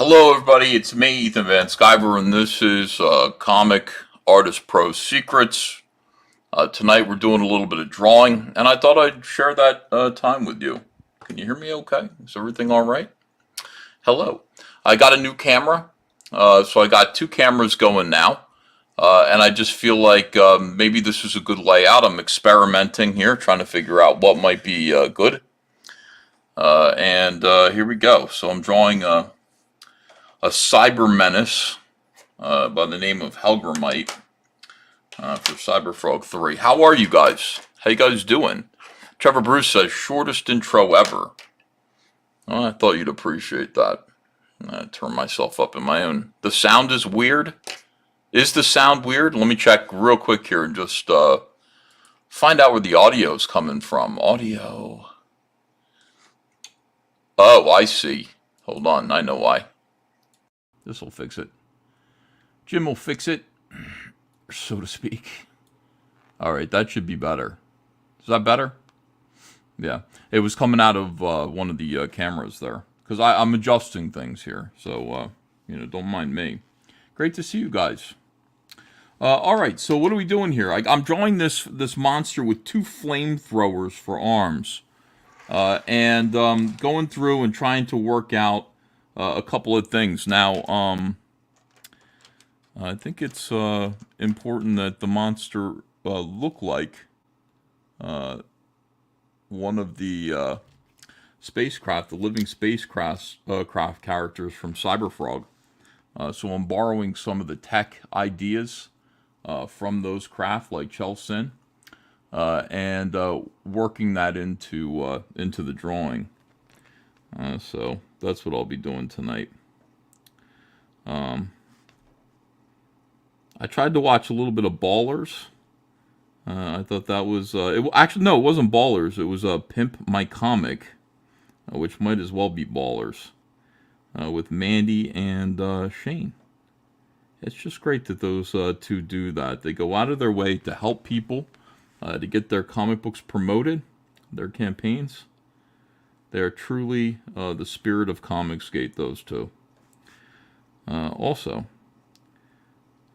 Hello, everybody. It's me, Ethan Van Sciver, and this is Comic Artist Pro Secrets. Tonight we're doing a little bit of drawing, and I thought I'd share that time with you. Can you hear me okay? Is everything all right? Hello. I got a new camera, so I got two cameras going now, and I just feel like maybe this is a good layout. I'm experimenting here, trying to figure out what might be good. And here we go. So I'm drawing a cyber menace by the name of Helgramite for Cyberfrog 3. How are you guys? How you guys doing? Trevor Bruce says, shortest intro ever. Well, I thought you'd appreciate that. I turn myself up in my own. The sound is weird. Is the sound weird? Let me check real quick here and just find out where the audio is coming from. Audio. Oh, I see. Hold on, I know why. This will fix it. Jim will fix it, so to speak. All right, that should be better. Is that better? Yeah, it was coming out of one of the cameras there because I'm adjusting things here, so don't mind me. Great to see you guys. All right, so what are we doing here? I'm drawing this monster with two flamethrowers for arms, and going through and trying to work out a couple of things. Now, I think it's important that the monster look like one of the spacecraft, the living spacecraft craft characters from Cyberfrog. So I'm borrowing some of the tech ideas from those craft, like Chelsin, and working that into the drawing. So that's what I'll be doing tonight. I tried to watch a little bit of Ballers. I thought that was... actually, no, it wasn't Ballers. It was Pimp My Comic, which might as well be Ballers, with Mandy and Shane. It's just great that those two do that. They go out of their way to help people, to get their comic books promoted, their campaigns. They are truly the spirit of Comicsgate, those two. Also,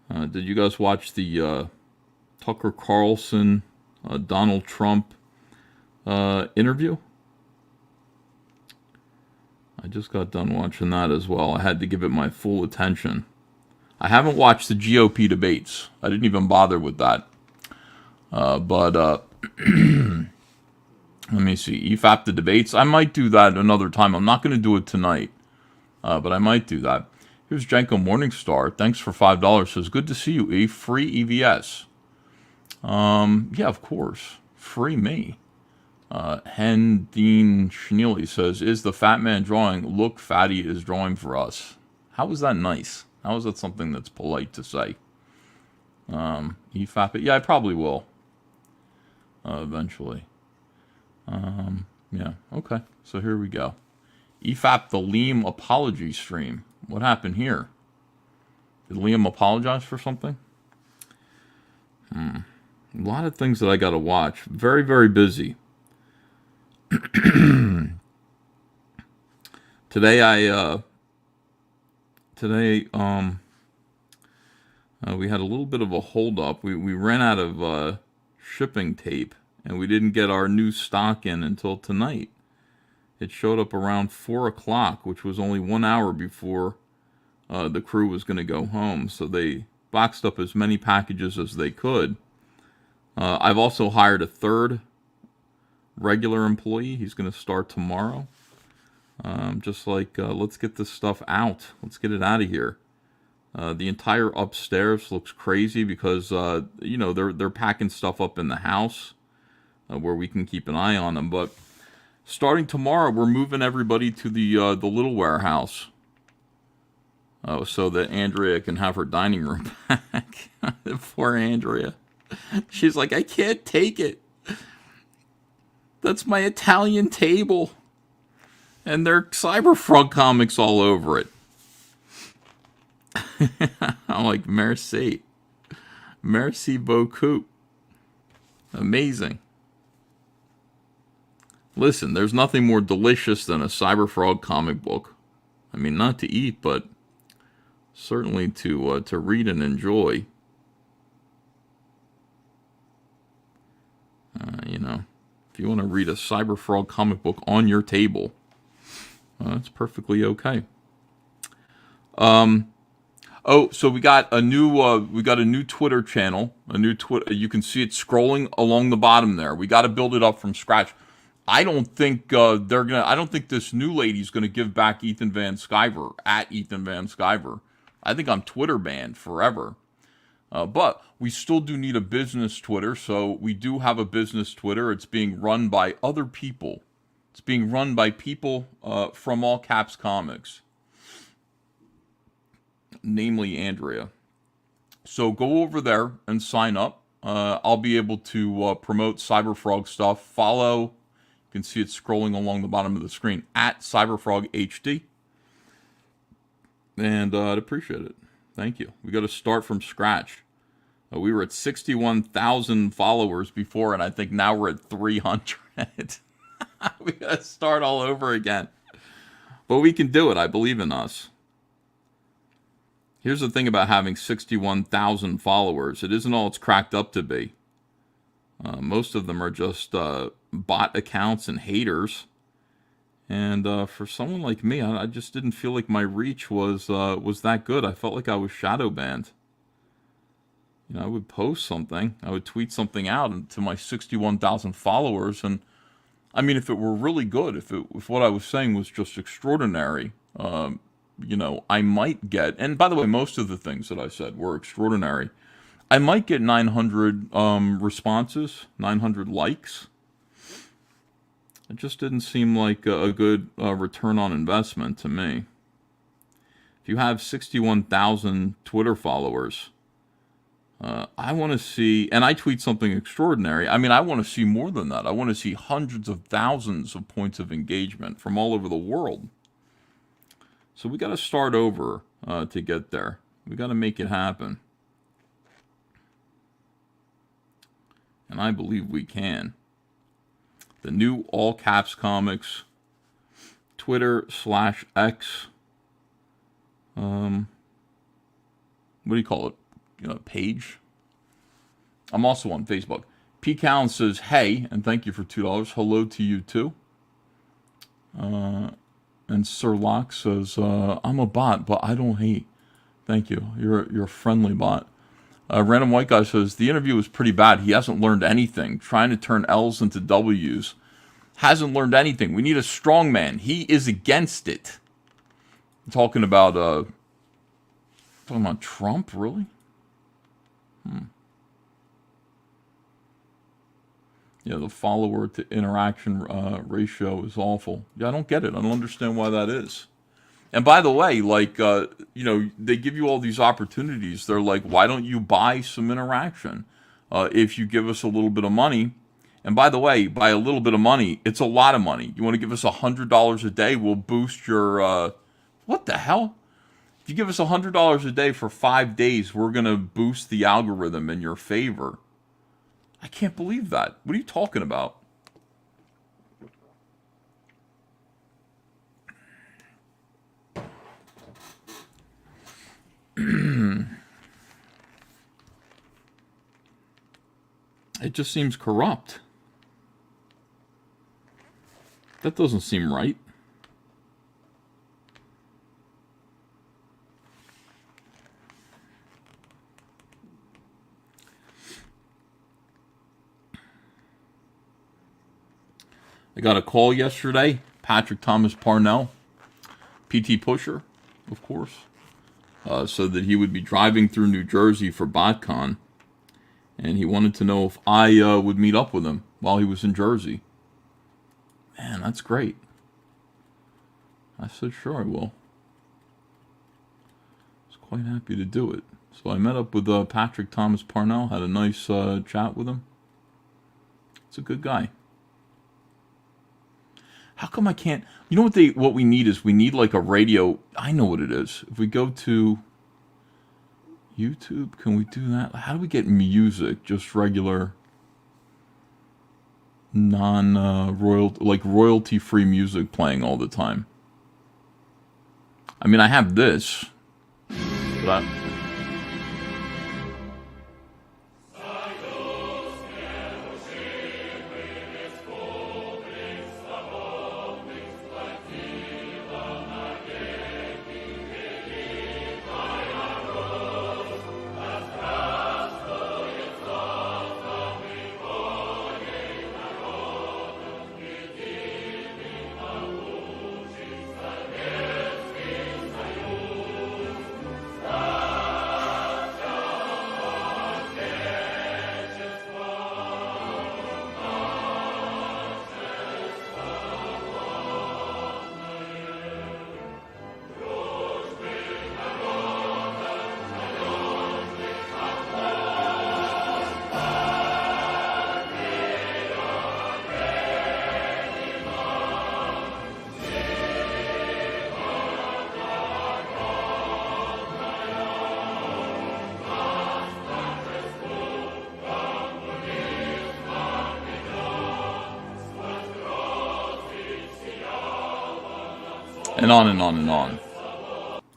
did you guys watch the Tucker Carlson, Donald Trump interview? I just got done watching that as well. I had to give it my full attention. I haven't watched the GOP debates. I didn't even bother with that. But let me see. EFAP the debates. I might do that another time. I'm not going to do it tonight, but I might do that. Here's Jenko Morningstar. Thanks for $5. Says, good to see you, E. Free EVS. Yeah, of course. Free me. Hendine Schneely says, is the fat man drawing? Look, Fatty is drawing for us. How is that nice? How is that something that's polite to say? EFAP it? Yeah, I probably will. Eventually. Yeah, okay. So here we go. EFAP the Liam apology stream. What happened here? Did Liam apologize for something? A lot of things that I gotta watch. Very, very busy. Today we had a little bit of a hold up. We ran out of shipping tape, and we didn't get our new stock in until tonight. It showed up around 4 o'clock, which was only 1 hour before the crew was going to go home. So they boxed up as many packages as they could. I've also hired a third regular employee. He's going to start tomorrow. Just like, let's get this stuff out. Let's get it out of here. The entire upstairs looks crazy because, they're packing stuff up in the house where we can keep an eye on them. But starting tomorrow, we're moving everybody to the little warehouse so that Andrea can have her dining room back. Poor Andrea. She's like, I can't take it. That's my Italian table. And there are Cyberfrog comics all over it. I'm like, merci. Merci beaucoup. Amazing. Listen, there's nothing more delicious than a Cyberfrog comic book. I mean, not to eat, but certainly to read and enjoy. If you want to read a Cyberfrog comic book on your table, that's perfectly okay. Oh, so we got a new Twitter channel, a new Twitter. You can see it scrolling along the bottom there. We got to build it up from scratch. I don't think I don't think this new lady's gonna give back Ethan Van Sciver at Ethan Van Sciver. I think I'm Twitter banned forever. But we still do need a business Twitter, so we do have a business Twitter. It's being run by other people. It's being run by people from All Caps Comics, namely Andrea. So go over there and sign up. I'll be able to promote Cyberfrog stuff. Follow. You can see it scrolling along the bottom of the screen at Cyberfrog HD. And I'd appreciate it. Thank you. We got to start from scratch. We were at 61,000 followers before, and I think now we're at 300. We got to start all over again. But we can do it. I believe in us. Here's the thing about having 61,000 followers. It isn't all it's cracked up to be. Most of them are just bot accounts and haters. And for someone like me, I just didn't feel like my reach was that good. I felt like I was shadow banned. I would post something, I would tweet something out to my 61,000 followers, and I mean, if it were really good, if what I was saying was just extraordinary, I might get. And by the way, most of the things that I said were extraordinary. I might get 900 responses, 900 likes. It just didn't seem like a good return on investment to me. If you have 61,000 Twitter followers, I want to see, and I tweet something extraordinary. I mean, I want to see more than that. I want to see hundreds of thousands of points of engagement from all over the world. So we got to start over to get there. We got to make it happen. And I believe we can. The new All Caps Comics Twitter/X. What do you call it? Page. I'm also on Facebook. P. Callan says, hey, and thank you for $2. Hello to you too. And Sir Locke says, I'm a bot, but I don't hate. Thank you. You're a friendly bot. Random White Guy says, the interview was pretty bad. He hasn't learned anything. Trying to turn L's into W's. Hasn't learned anything. We need a strong man. He is against it. Talking about Trump, really? Yeah, the follower to interaction ratio is awful. Yeah, I don't get it. I don't understand why that is. And by the way, they give you all these opportunities. They're like, why don't you buy some interaction if you give us a little bit of money? And by the way, by a little bit of money, it's a lot of money. You want to give us $100 a day? We'll boost your. What the hell? If you give us $100 a day for 5 days, we're going to boost the algorithm in your favor. I can't believe that. What are you talking about? It just seems corrupt. That doesn't seem right. I got a call yesterday. Patrick Thomas Parnell, PT Pusher, of course, said that he would be driving through New Jersey for BotCon, and he wanted to know if I would meet up with him while he was in Jersey. Man, that's great. I said, sure, I will. I was quite happy to do it. So I met up with Patrick Thomas Parnell, had a nice chat with him. It's a good guy. How come I can't? You know what we need is we need like a radio. I know what it is. If we go to YouTube, can we do that? How do we get music? Just regular, royalty-free music playing all the time. I mean, I have this, but and on and on and on.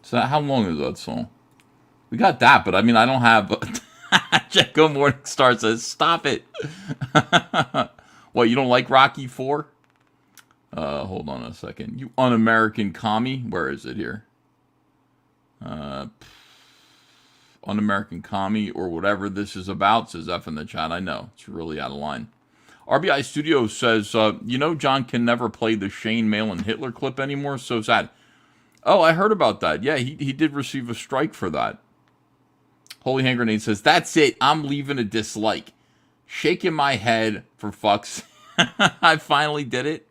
So how long is that song? We got that, but I mean, I don't have. Jacko Morningstar says, "Stop it." What, you don't like Rocky 4? Hold on a second. You un-American commie. Where is it here? Un-American commie or whatever this is about, says F in the chat. I know. It's really out of line. RBI Studio says, John can never play the Shane Malin Hitler clip anymore. So sad. Oh, I heard about that. Yeah, he did receive a strike for that. Holy Hand Grenade says, that's it. I'm leaving a dislike. Shaking my head for fucks. I finally did it.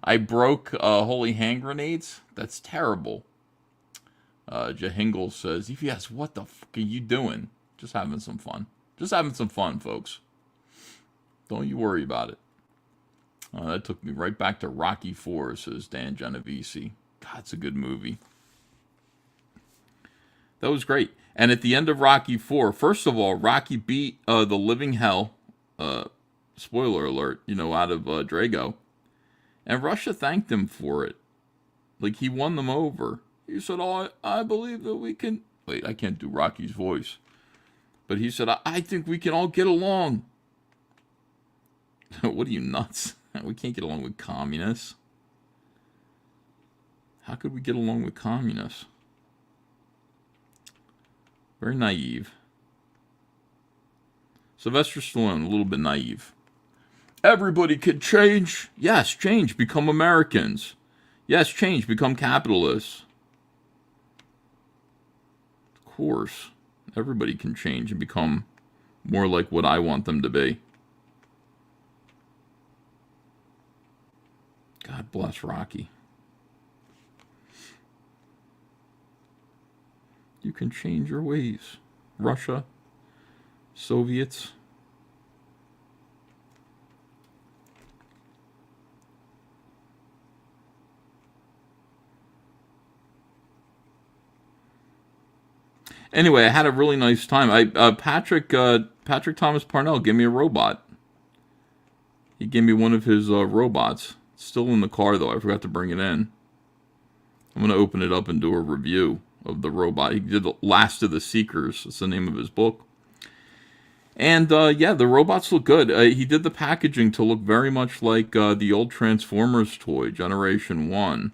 I broke Holy Hand Grenades. That's terrible. Jahingle says, EVS, what the fuck are you doing? Just having some fun. Just having some fun, folks. Don't you worry about it. That took me right back to Rocky 4, says Dan Genovese. God, it's a good movie. That was great. And at the end of Rocky 4, first of all, Rocky beat the living hell, spoiler alert, out of Drago. And Russia thanked him for it. Like, he won them over. He said, I believe that we can... Wait, I can't do Rocky's voice. But he said, I think we can all get along. What are you, nuts? We can't get along with communists. How could we get along with communists? Very naive. Sylvester Stallone, a little bit naive. Everybody could change. Yes, change. Become Americans. Yes, change. Become capitalists. Of course. Everybody can change and become more like what I want them to be. God bless Rocky. You can change your ways. Russia, Soviets. Anyway, I had a really nice time. Patrick Thomas Parnell gave me a robot. He gave me one of his robots. It's still in the car, though. I forgot to bring it in. I'm going to open it up and do a review of the robot. He did the Last of the Seekers. That's the name of his book. And, the robots look good. He did the packaging to look very much like the old Transformers toy, Generation 1.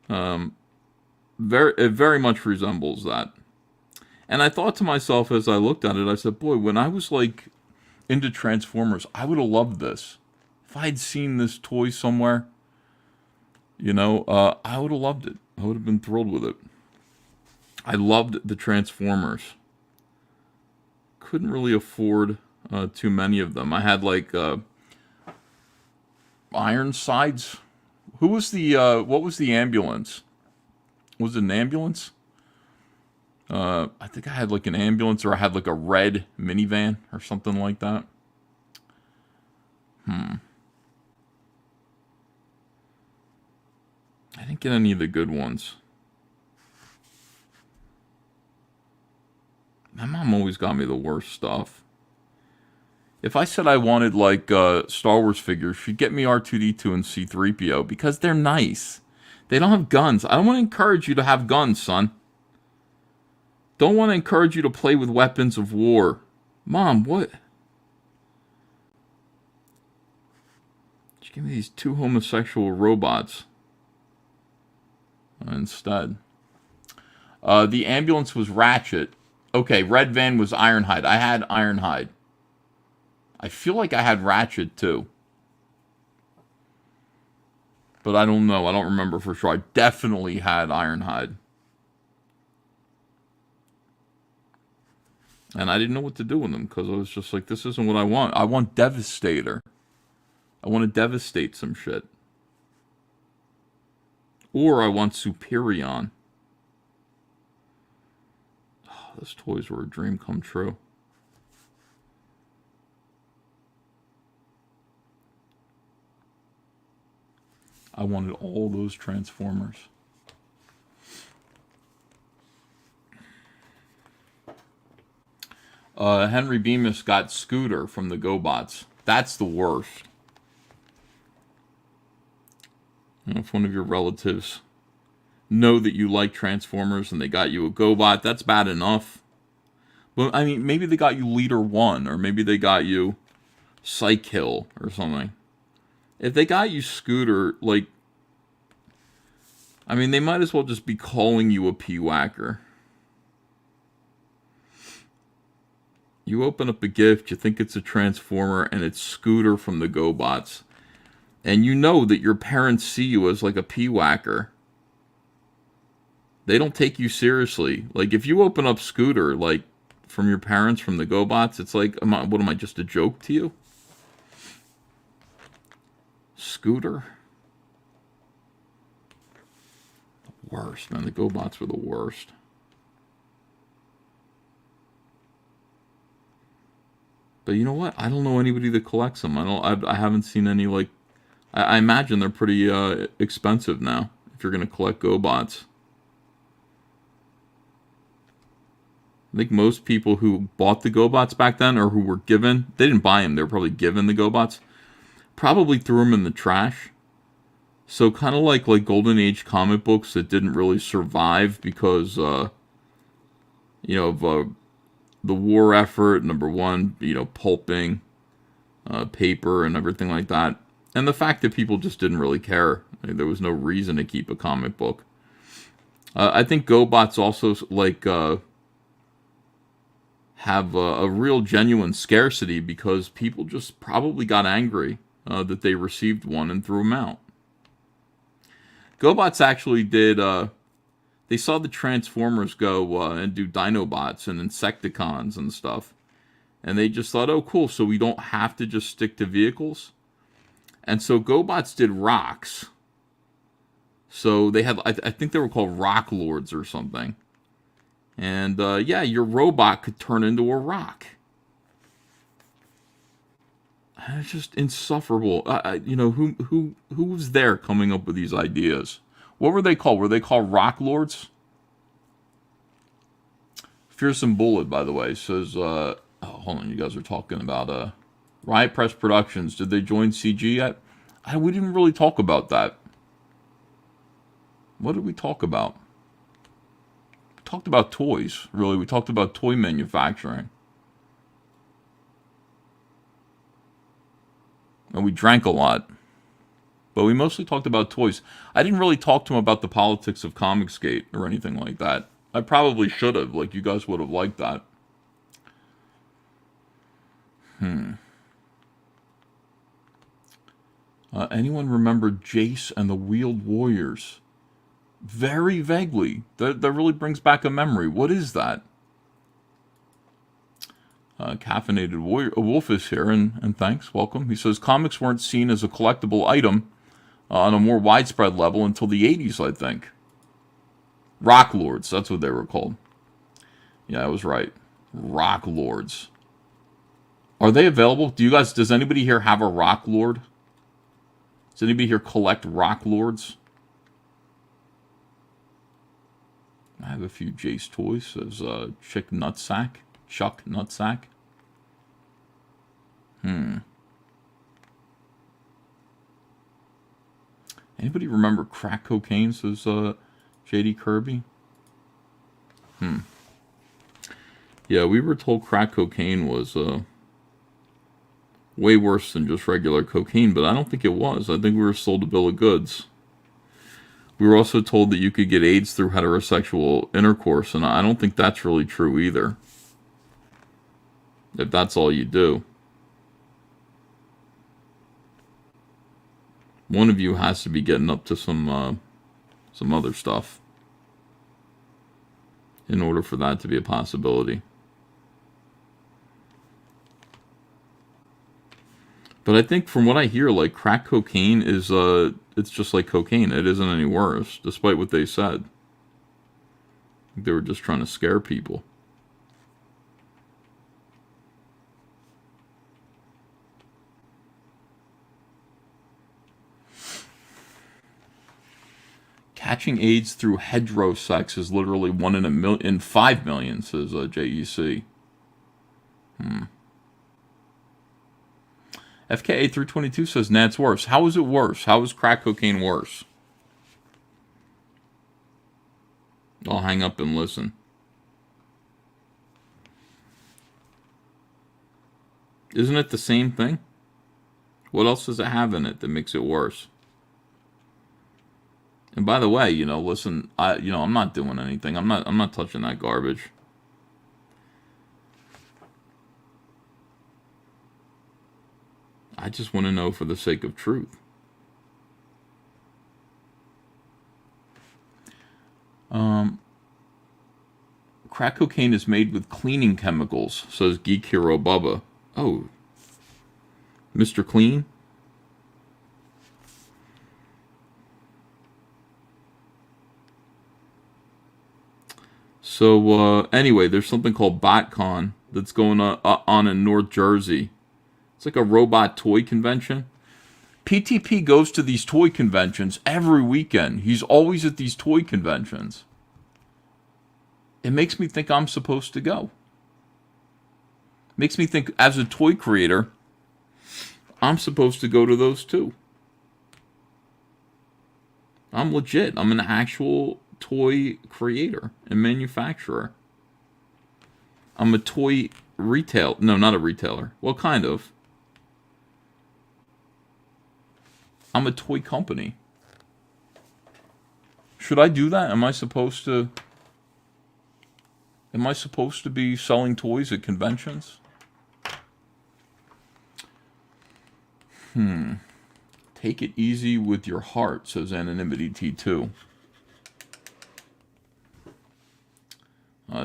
It very much resembles that. And I thought to myself as I looked at it, I said, boy, when I was, into Transformers, I would have loved this. If I had seen this toy somewhere, I would have loved it. I would have been thrilled with it. I loved the Transformers. Couldn't really afford too many of them. I had Ironsides. Who was what was the ambulance? Was it an ambulance? I think I had an ambulance, or I had a red minivan or something like that. I didn't get any of the good ones. My mom always got me the worst stuff. If I said I wanted Star Wars figures, she'd get me R2-D2 and C-3PO because they're nice. They don't have guns. I don't want to encourage you to have guns, son. Don't want to encourage you to play with weapons of war. Mom, what? Just give me these two homosexual robots instead. The ambulance was Ratchet. Okay, Red Van was Ironhide. I had Ironhide. I feel like I had Ratchet too. But I don't know. I don't remember for sure. I definitely had Ironhide. And I didn't know what to do with them because I was just like, this isn't what I want. I want Devastator. I want to devastate some shit. Or I want Superion. Oh, those toys were a dream come true. I wanted all those Transformers. Henry Bemis got Scooter from the GoBots. That's the worst. If one of your relatives know that you like Transformers and they got you a GoBot, that's bad enough. But, I mean, maybe they got you Leader 1, or maybe they got you Psych Hill or something. If they got you Scooter, like, I mean, they might as well just be calling you a P-Whacker. You open up a gift, you think it's a Transformer, and it's Scooter from the GoBots. And you know that your parents see you as like a P-Whacker. They don't take you seriously. Like, if you open up Scooter, like, from your parents, from the GoBots, it's like, what am I, just a joke to you? Scooter? The worst, man. The GoBots were the worst. But you know what? I don't know anybody that collects them. I haven't seen any, like, I imagine they're pretty expensive now if you're going to collect GoBots. I think most people who bought the GoBots back then, or who were given, they didn't buy them, they were probably given the GoBots, probably threw them in the trash. So kind of like Golden Age comic books that didn't really survive because, of the war effort, number one, pulping, paper and everything like that. And the fact that people just didn't really care. There was no reason to keep a comic book. I think GoBots also, have a real genuine scarcity because people just probably got angry that they received one and threw them out. GoBots actually did, they saw the Transformers go and do Dinobots and Insecticons and stuff. And they just thought, oh, cool, so we don't have to just stick to vehicles. And so GoBots did rocks. So they had, I think they were called Rock Lords or something. And your robot could turn into a rock. And it's just insufferable. Who was there coming up with these ideas? What were they called? Were they called Rock Lords? Fearsome Bullet, by the way, says, hold on, you guys are talking about Riot Press Productions. Did they join CG yet? We didn't really talk about that. What did we talk about? We talked about toys, really. We talked about toy manufacturing. And we drank a lot. But we mostly talked about toys. I didn't really talk to him about the politics of Comicsgate or anything like that. I probably should have. Like, you guys would have liked that. Anyone remember Jace and the Wheeled Warriors? Very vaguely. That really brings back a memory. What is that? Caffeinated Wolf is here, and thanks, welcome. He says, comics weren't seen as a collectible item on a more widespread level until the 80s, I think. Rock Lords, that's what they were called. Yeah, I was right. Rock Lords. Are they available? Does anybody here have a Rock Lord? Does anybody here collect Rock Lords? I have a few Jace toys. Says Chuck Nutsack. Anybody remember crack cocaine, says JD Kirby? Yeah, we were told crack cocaine was way worse than just regular cocaine, but I don't think it was. I think we were sold a bill of goods. We were also told that you could get AIDS through heterosexual intercourse, and I don't think that's really true either. If that's all you do. One of you has to be getting up to some other stuff in order for that to be a possibility. But I think from what I hear, like crack cocaine is it's just like cocaine. It isn't any worse, despite what they said. They were just trying to scare people. Catching AIDS through heterosex is literally 1 in 5 million, says JEC. FKA 322 says, nah, it's worse. How is it worse? How is crack cocaine worse? I'll hang up and listen. Isn't it the same thing? What else does it have in it that makes it worse? And by the way, listen, I'm not doing anything. I'm not touching that garbage. I just want to know for the sake of truth. Crack cocaine is made with cleaning chemicals, says Geek Hero Bubba. Oh, Mr. Clean? So, anyway, there's something called BotCon that's going on in North Jersey. It's like a robot toy convention. PTP goes to these toy conventions every weekend. He's always at these toy conventions. It makes me think I'm supposed to go. Makes me think, as a toy creator, I'm supposed to go to those too. I'm legit. I'm an actual toy creator and manufacturer. I'm a toy retail. No, not a retailer. Well, kind of. I'm a toy company. Should I do that? Am I supposed to be selling toys at conventions? Take it easy with your heart, says Anonymity T2.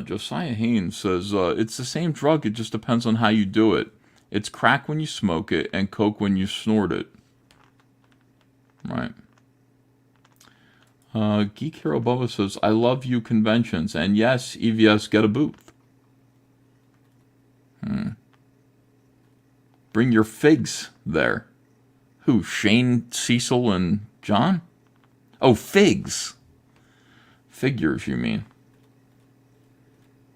Josiah Haynes says, it's the same drug, it just depends on how you do it. It's crack when you smoke it and coke when you snort it. Right. Geek Hero Bubba says, I love you conventions, and yes, EVS, get a booth. Bring your figs there. Who, Shane, Cecil, and John? Oh, figs. Figures, you mean.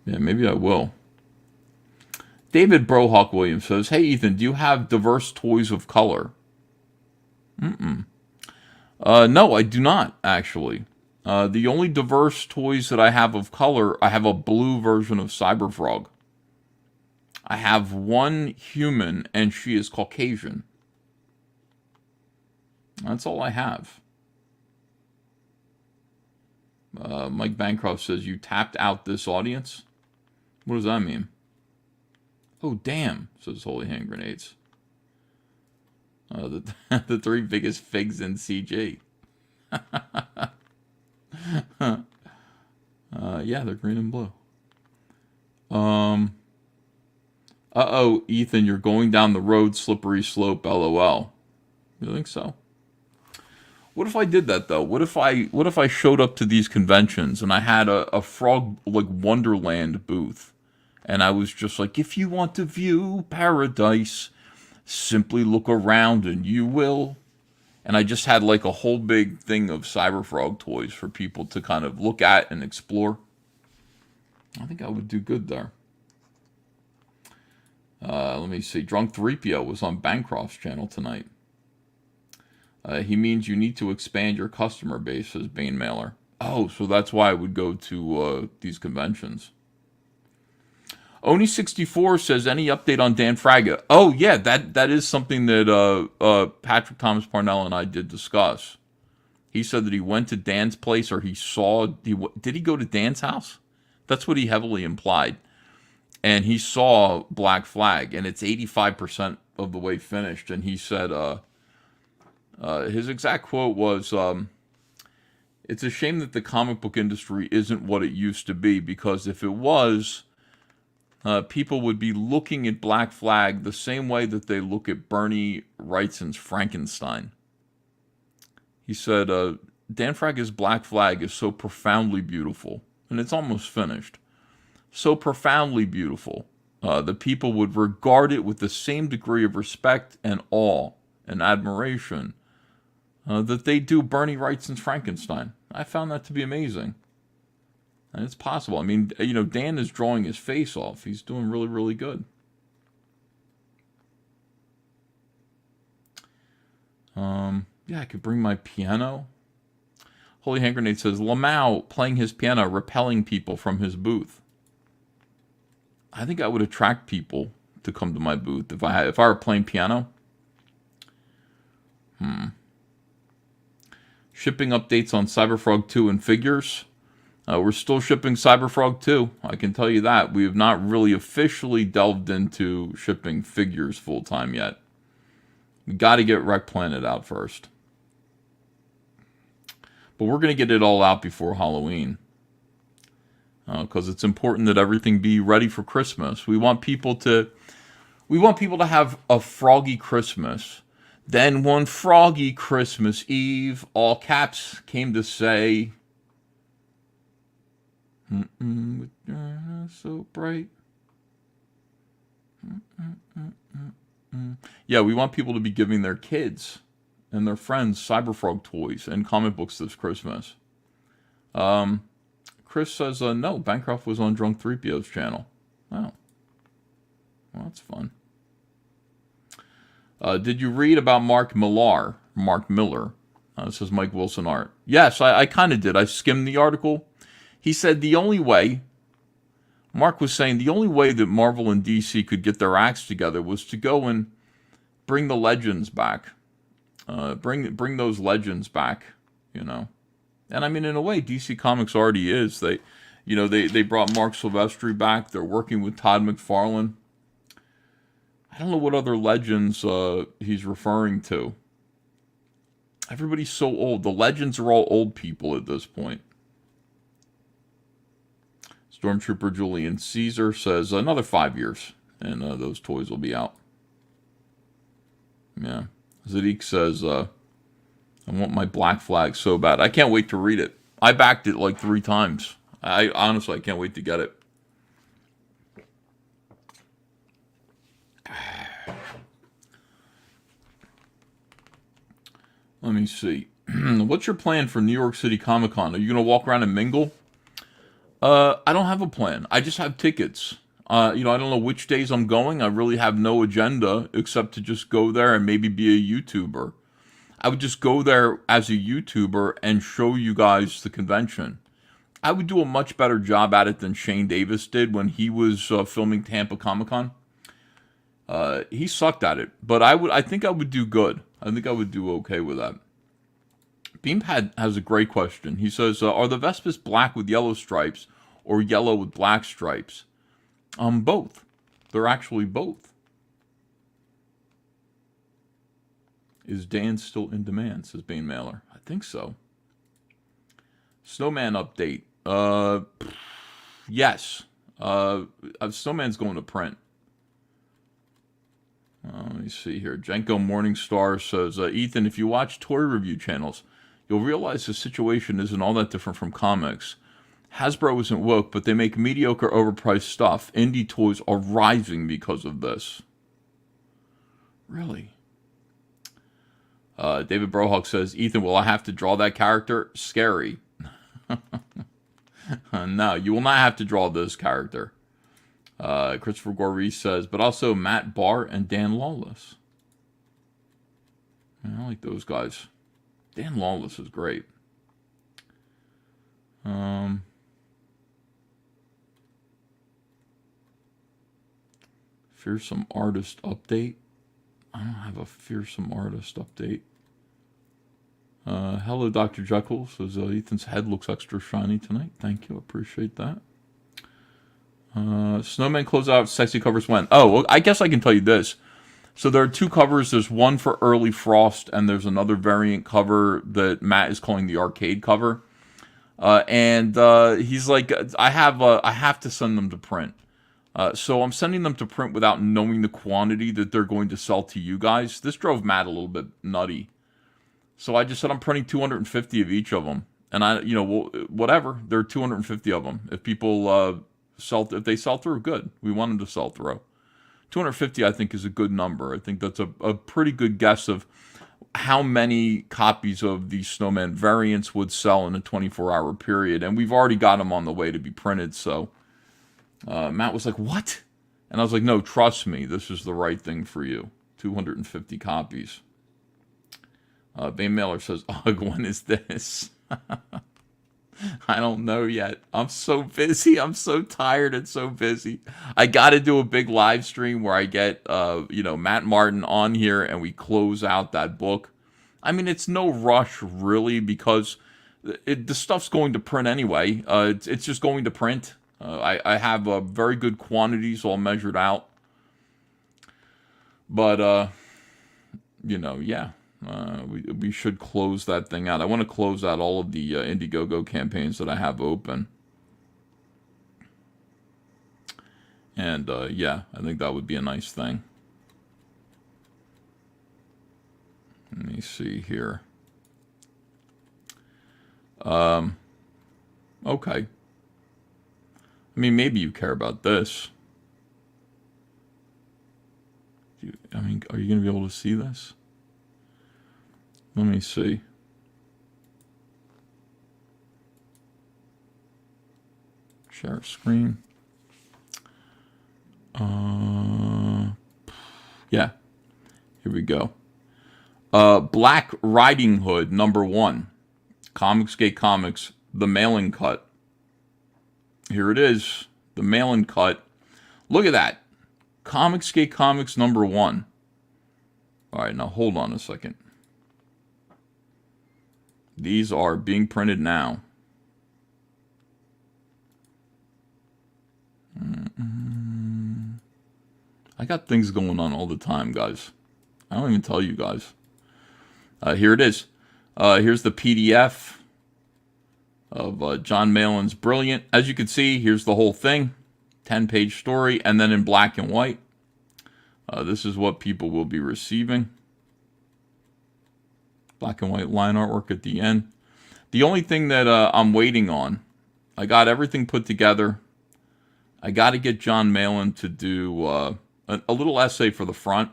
Yeah, maybe I will. David Brohawk Williams says, hey, Ethan, do you have diverse toys of color? No, I do not, actually. The only diverse toys that I have of color, I have a blue version of Cyberfrog. I have one human, and she is Caucasian. That's all I have. Mike Bancroft says, you tapped out this audience? What does that mean? Oh, damn, says Holy Hand Grenades. The 3 biggest figs in CG. Yeah, they're green and blue. Uh-oh, Ethan, you're going down the road, slippery slope, LOL. You think so? What if I did that, though? What if I showed up to these conventions and I had a Frog, like, Wonderland booth? And I was just like, if you want to view paradise, simply look around and you will. And I just had, like, a whole big thing of Cyberfrog toys for people to kind of look at and explore. I think I would do good there. Let me see. Drunk 3PO was on Bancroft's channel tonight. He means you need to expand your customer base, says Bane Mailer. Oh, so that's why I would go to these conventions. Oni64 says, any update on Dan Fraga? Oh, yeah, that is something that Patrick Thomas Parnell and I did discuss. He said that he went to Dan's place, or he saw... Did he go to Dan's house? That's what he heavily implied. And he saw Black Flag, and it's 85% of the way finished. And he said, his exact quote was, it's a shame that the comic book industry isn't what it used to be, because if it was... people would be looking at Black Flag the same way that they look at Bernie Wrightson's Frankenstein. He said, Dan Fraga's Black Flag is so profoundly beautiful, and it's almost finished. So profoundly beautiful. The people would regard it with the same degree of respect and awe and admiration that they do Bernie Wrightson's Frankenstein. I found that to be amazing. And it's possible. I mean, Dan is drawing his face off. He's doing really, really good. Yeah, I could bring my piano. Holy Hand Grenade says, Lamau playing his piano, repelling people from his booth. I think I would attract people to come to my booth if I were playing piano. Shipping updates on Cyberfrog 2 and figures. We're still shipping Cyberfrog 2. I can tell you that. We have not really officially delved into shipping figures full-time yet. We got to get Wreck Planet out first. But we're going to get it all out before Halloween. Because it's important that everything be ready for Christmas. We want people to have a froggy Christmas. Then one froggy Christmas Eve, all caps, came to say... so bright. Yeah, we want people to be giving their kids and their friends Cyberfrog toys and comic books this Christmas. Chris says, no, Bancroft was on Drunk 3PO's channel. Oh. Well, that's fun. Did you read about Mark Miller? This is Mike Wilson Art. Yes, I kind of did. I skimmed the article. He said the only way, Mark was saying the only way that Marvel and DC could get their acts together was to go and bring the legends back. Bring those legends back, And I mean, in a way, DC Comics already is. They brought Mark Silvestri back. They're working with Todd McFarlane. I don't know what other legends he's referring to. Everybody's so old. The legends are all old people at this point. Stormtrooper Julian Caesar says another 5 years, and those toys will be out. Yeah. Zadik says, I want my Black Flag so bad. I can't wait to read it. I backed it like 3 times. I honestly can't wait to get it. Let me see. What's your plan for New York City Comic Con? Are you going to walk around and mingle? I don't have a plan. I just have tickets. I don't know which days I'm going. I really have no agenda except to just go there and maybe be a YouTuber. I would just go there as a YouTuber and show you guys the convention. I would do a much better job at it than Shane Davis did when he was filming Tampa Comic Con. He sucked at it, but I think I would do good. I think I would do okay with that. Beampad has a great question. He says, are the Vespas black with yellow stripes or yellow with black stripes? Both. They're actually both. Is Dan still in demand, says Bane Mailer. I think so. Snowman update. Yes. Snowman's going to print. Let me see here. Jenko Morningstar says, Ethan, if you watch toy review channels, you'll realize the situation isn't all that different from comics. Hasbro isn't woke, but they make mediocre, overpriced stuff. Indie toys are rising because of this. Really? David Brohawk says, Ethan, will I have to draw that character? Scary. No, you will not have to draw this character. Christopher Gorey says, but also Matt Barr and Dan Lawless. I like those guys. Dan Lawless is great. Fearsome Artist update. I don't have a Fearsome Artist update. Hello, Dr. Jekyll. Says Ethan's head looks extra shiny tonight. Thank you. Appreciate that. Snowman closeout sexy covers when? Oh, well, I guess I can tell you this. So there are two covers. There's one for Early Frost, and there's another variant cover that Matt is calling the arcade cover. And he's like, I have to send them to print. So I'm sending them to print without knowing the quantity that they're going to sell to you guys. This drove Matt a little bit nutty. So I just said I'm printing 250 of each of them, and whatever. There are 250 of them. If people if they sell through, good. We want them to sell through. 250, I think, is a good number. I think that's a pretty good guess of how many copies of the Snowman variants would sell in a 24-hour period, and we've already got them on the way to be printed. So Matt was like, "What?" And I was like, "No, trust me. This is the right thing for you. 250 copies." Bane Mailer says, "Ugh, when is this?" I don't know yet. I'm so busy. I'm so tired and so busy. I got to do a big live stream where I get, Matt Martin on here and we close out that book. I mean, it's no rush really because the stuff's going to print anyway. It's just going to print. I have very good quantities all measured out. But, yeah. We should close that thing out. I want to close out all of the Indiegogo campaigns that I have open. And, I think that would be a nice thing. Let me see here. Okay. I mean, maybe you care about this. Are you going to be able to see this? Let me see. Share screen. Yeah. Here we go. Black Riding Hood #1. Comicsgate Comics, the mailing cut. Here it is. The mailing cut. Look at that. Comicsgate Comics #1. All right, now hold on a second. These are being printed now. I got things going on all the time, guys. I don't even tell you guys. Here it is. Here's the PDF of John Malin's Brilliant. As you can see, here's the whole thing. 10-page story, and then in black and white. This is what people will be receiving. Black and white line artwork at the end. The only thing that I'm waiting on, I got everything put together. I got to get John Malin to do a little essay for the front.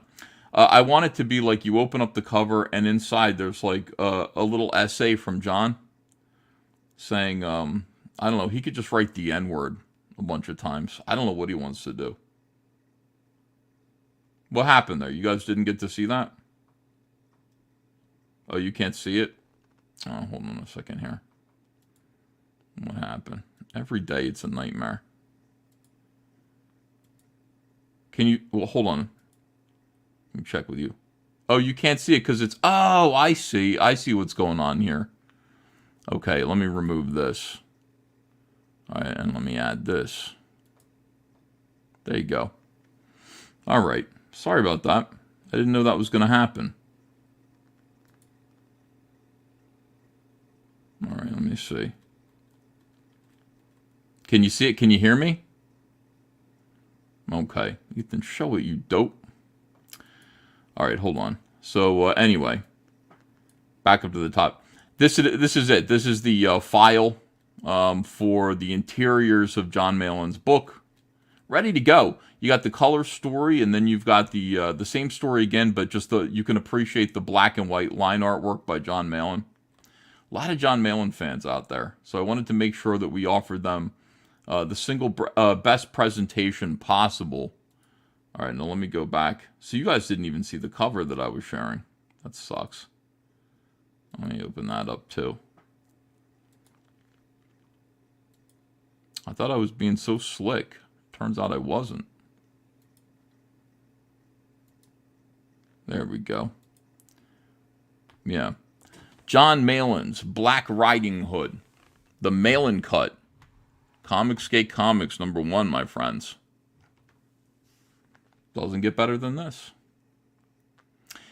I want it to be like you open up the cover and inside there's like a little essay from John saying, I don't know, he could just write the N-word a bunch of times. I don't know what he wants to do. What happened there? You guys didn't get to see that? Oh, you can't see it? Oh, hold on a second here. What happened? Every day it's a nightmare. Can you... Well, hold on. Let me check with you. Oh, you can't see it because it's... Oh, I see. I see what's going on here. Okay, let me remove this. All right, and let me add this. There you go. All right. Sorry about that. I didn't know that was going to happen. All right, let me see. Can you see it? Can you hear me? Okay. Ethan, show it, you dope. All right, hold on. So, anyway. Back up to the top. This is it. This is the file for the interiors of John Malin's book. Ready to go. You got the color story, and then you've got the same story again, but just you can appreciate the black and white line artwork by John Malin. A lot of John Malin fans out there. So I wanted to make sure that we offered them the single best presentation possible. All right, now let me go back. So you guys didn't even see the cover that I was sharing. That sucks. Let me open that up too. I thought I was being so slick. Turns out I wasn't. There we go. Yeah. John Malin's Black Riding Hood. The Malin cut. Comicsgate Comics #1, my friends. Doesn't get better than this.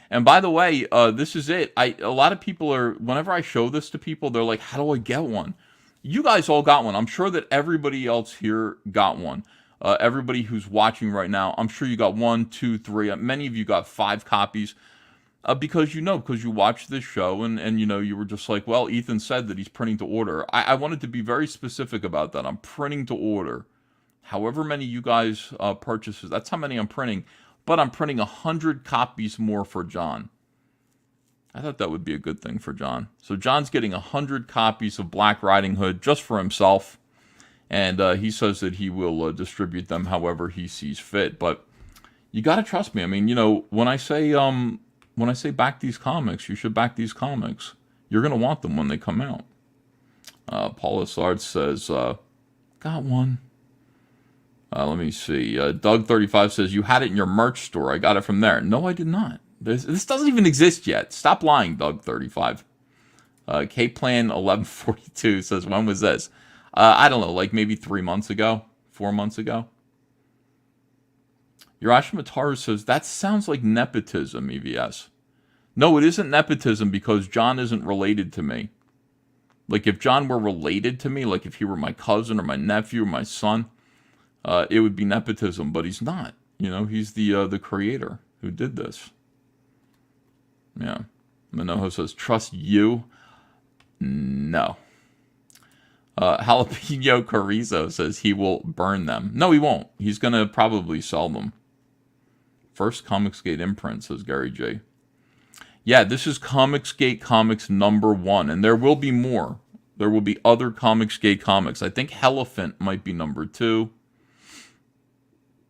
And by the way, this is it. A lot of people are, whenever I show this to people, they're like, how do I get one? You guys all got one. I'm sure that everybody else here got one. Everybody who's watching right now, I'm sure you got 1, 2, 3. Many of you got 5 copies. Because you watched this show and you were just like, well, Ethan said that he's printing to order. I wanted to be very specific about that. I'm printing to order. However many you guys purchases, that's how many I'm printing. But I'm printing 100 copies more for John. I thought that would be a good thing for John. So John's getting 100 copies of Black Riding Hood just for himself. And he says that he will distribute them however he sees fit. But you got to trust me. I mean, when I say back these comics, you should back these comics. You're going to want them when they come out. Paul Assard says, got one. Let me see. Doug35 says, you had it in your merch store. I got it from there. No, I did not. This doesn't even exist yet. Stop lying, Doug35. K-Plan 1142 says, when was this? I don't know, like maybe 3 months ago, 4 months ago. Yurashima Taru says, that sounds like nepotism, EVS. No, it isn't nepotism because John isn't related to me. Like, if John were related to me, like if he were my cousin or my nephew or my son, it would be nepotism, but he's not. He's the creator who did this. Yeah. Manojo says, trust you? No. Jalapeno Carrizo says he will burn them. No, he won't. He's going to probably sell them. First Comicsgate imprint, says Gary J. Yeah, this is Comicsgate Comics #1, and there will be more. There will be other Comicsgate comics. I think Elephant might be #2.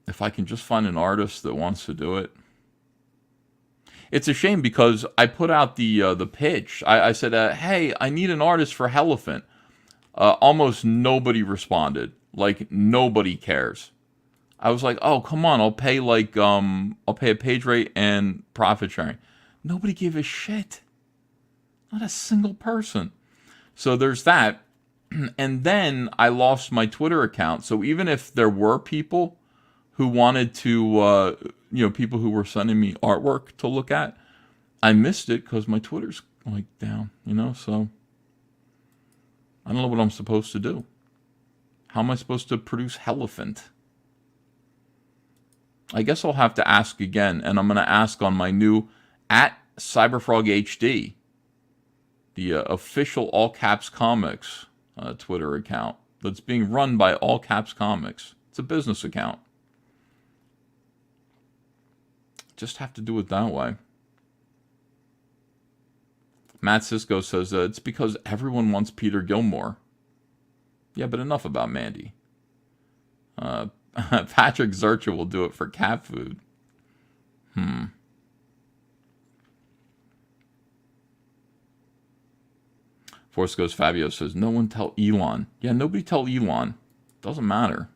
If I can just find an artist that wants to do it. It's a shame because I put out the pitch. I said, hey, I need an artist for Elephant. Almost nobody responded. Like, nobody cares. I was like, oh, come on, I'll pay a page rate and profit sharing. Nobody gave a shit. Not a single person. So there's that. And then I lost my Twitter account. So even if there were people who wanted to, people who were sending me artwork to look at, I missed it because my Twitter's like down, so I don't know what I'm supposed to do. How am I supposed to produce Elephant? I guess I'll have to ask again, and I'm going to ask on my new @CyberFrogHD, the official All Caps Comics Twitter account that's being run by All Caps Comics. It's a business account. Just have to do it that way. Matt Sisko says, it's because everyone wants Peter Gilmore. Yeah, but enough about Mandy. Patrick Zercher will do it for cat food. Force Goes Fabio says, no one tell Elon. Yeah, nobody tell Elon. Doesn't matter.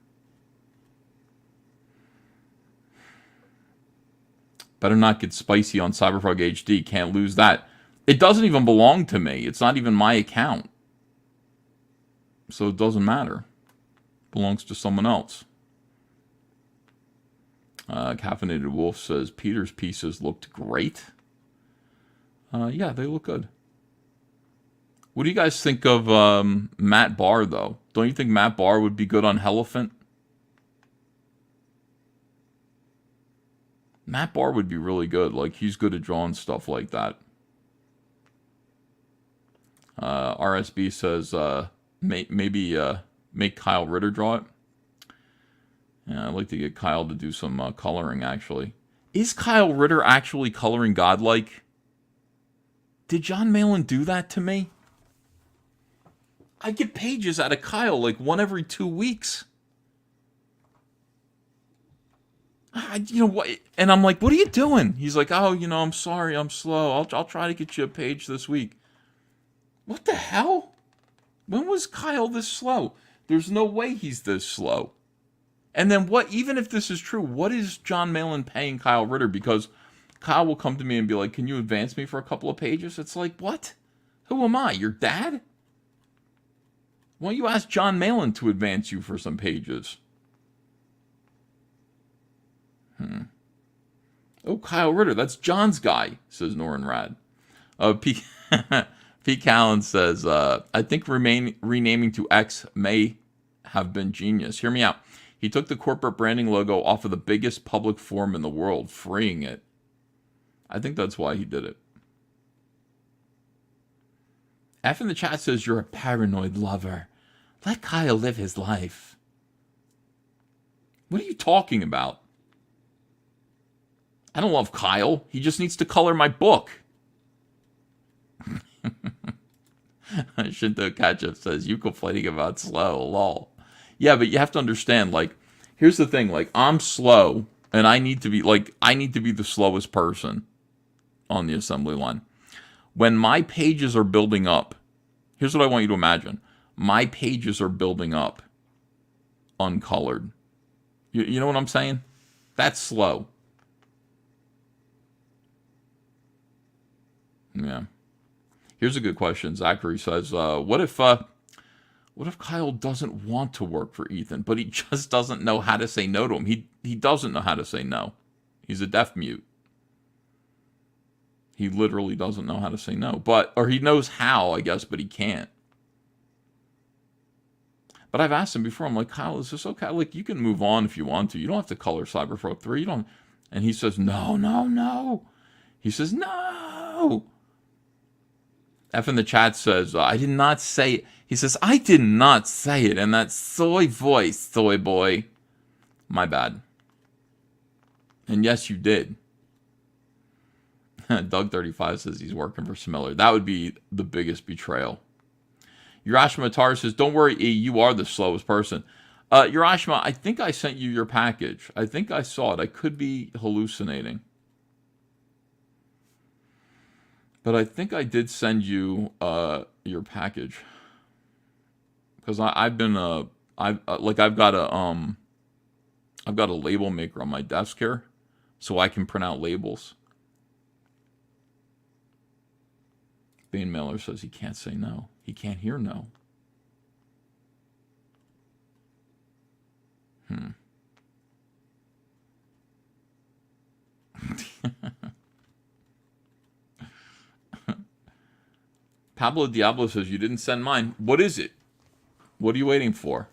Better not get spicy on Cyberfrog HD. Can't lose that. It doesn't even belong to me. It's not even my account. So it doesn't matter. It belongs to someone else. Caffeinated Wolf says, Peter's pieces looked great. Yeah, they look good. What do you guys think of Matt Barr, though? Don't you think Matt Barr would be good on Elephant? Matt Barr would be really good. Like, he's good at drawing stuff like that. RSB says, maybe make Kyle Ritter draw it. Yeah, I'd like to get Kyle to do some coloring, actually. Is Kyle Ritter actually coloring godlike? Did John Malin do that to me? I get pages out of Kyle like one every 2 weeks. What? And I'm like, what are you doing? He's like, oh, I'm sorry, I'm slow. I'll try to get you a page this week. What the hell? When was Kyle this slow? There's no way he's this slow. And then what, even if this is true, what is John Malin paying Kyle Ritter? Because Kyle will come to me and be like, can you advance me for a couple of pages? It's like, what? Who am I? Your dad? Why don't you ask John Malin to advance you for some pages? Oh, Kyle Ritter, that's John's guy, says Norin Rad. P. Pete Callen says, I think renaming to X may have been genius. Hear me out. He took the corporate branding logo off of the biggest public forum in the world, freeing it. I think that's why he did it. F in the chat says, you're a paranoid lover. Let Kyle live his life. What are you talking about? I don't love Kyle. He just needs to color my book. Shinto Ketchup says, you complaining about slow, lol. Yeah, but you have to understand, like, here's the thing, like, I'm slow, and I need to be the slowest person on the assembly line. When my pages are building up, here's what I want you to imagine. My pages are building up uncolored. You know what I'm saying? That's slow. Yeah. Here's a good question. Zachary says, what if Kyle doesn't want to work for Ethan, but he just doesn't know how to say no to him? He doesn't know how to say no. He's a deaf mute. He literally doesn't know how to say no. Or he knows how, I guess, but he can't. But I've asked him before, I'm like, Kyle, is this okay? Like, you can move on if you want to. You don't have to color Cyberfolk 3. You don't. And he says, no. He says, no. F in the chat says, I did not say it. He says, I did not say it in that soy voice, soy boy. My bad. And yes, you did. Doug35 says he's working for Smiller. That would be the biggest betrayal. Urashima Matar says, don't worry, E, you are the slowest person. Urashima, I think I sent you your package. I think I saw it. I could be hallucinating. But I think I did send you your package. Because I've got a label maker on my desk here, so I can print out labels. Bane Miller says he can't say no. He can't hear no. Pablo Diablo says, you didn't send mine. What is it? What are you waiting for?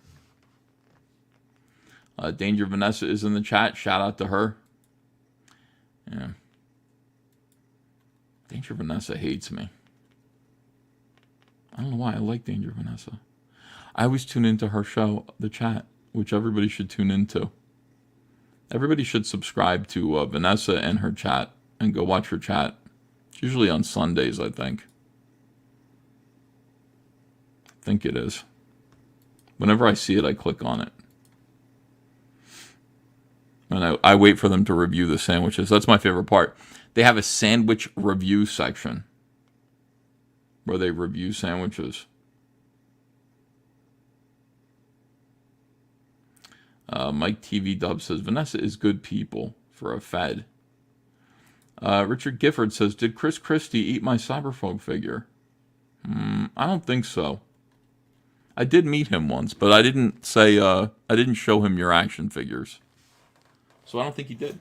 Danger Vanessa is in the chat. Shout out to her. Yeah. Danger Vanessa hates me. I don't know why. I like Danger Vanessa. I always tune into her show, The Chat, which everybody should tune into. Everybody should subscribe to Vanessa and her chat and go watch her chat. It's usually on Sundays, I think. I think it is. Whenever I see it, I click on it. And I wait for them to review the sandwiches. That's my favorite part. They have a sandwich review section where they review sandwiches. Mike TV Dub says, Vanessa is good people for a Fed. Richard Gifford says, did Chris Christie eat my Cyberfolk figure? I don't think so. I did meet him once, but I didn't say, I didn't show him your action figures. So I don't think he did.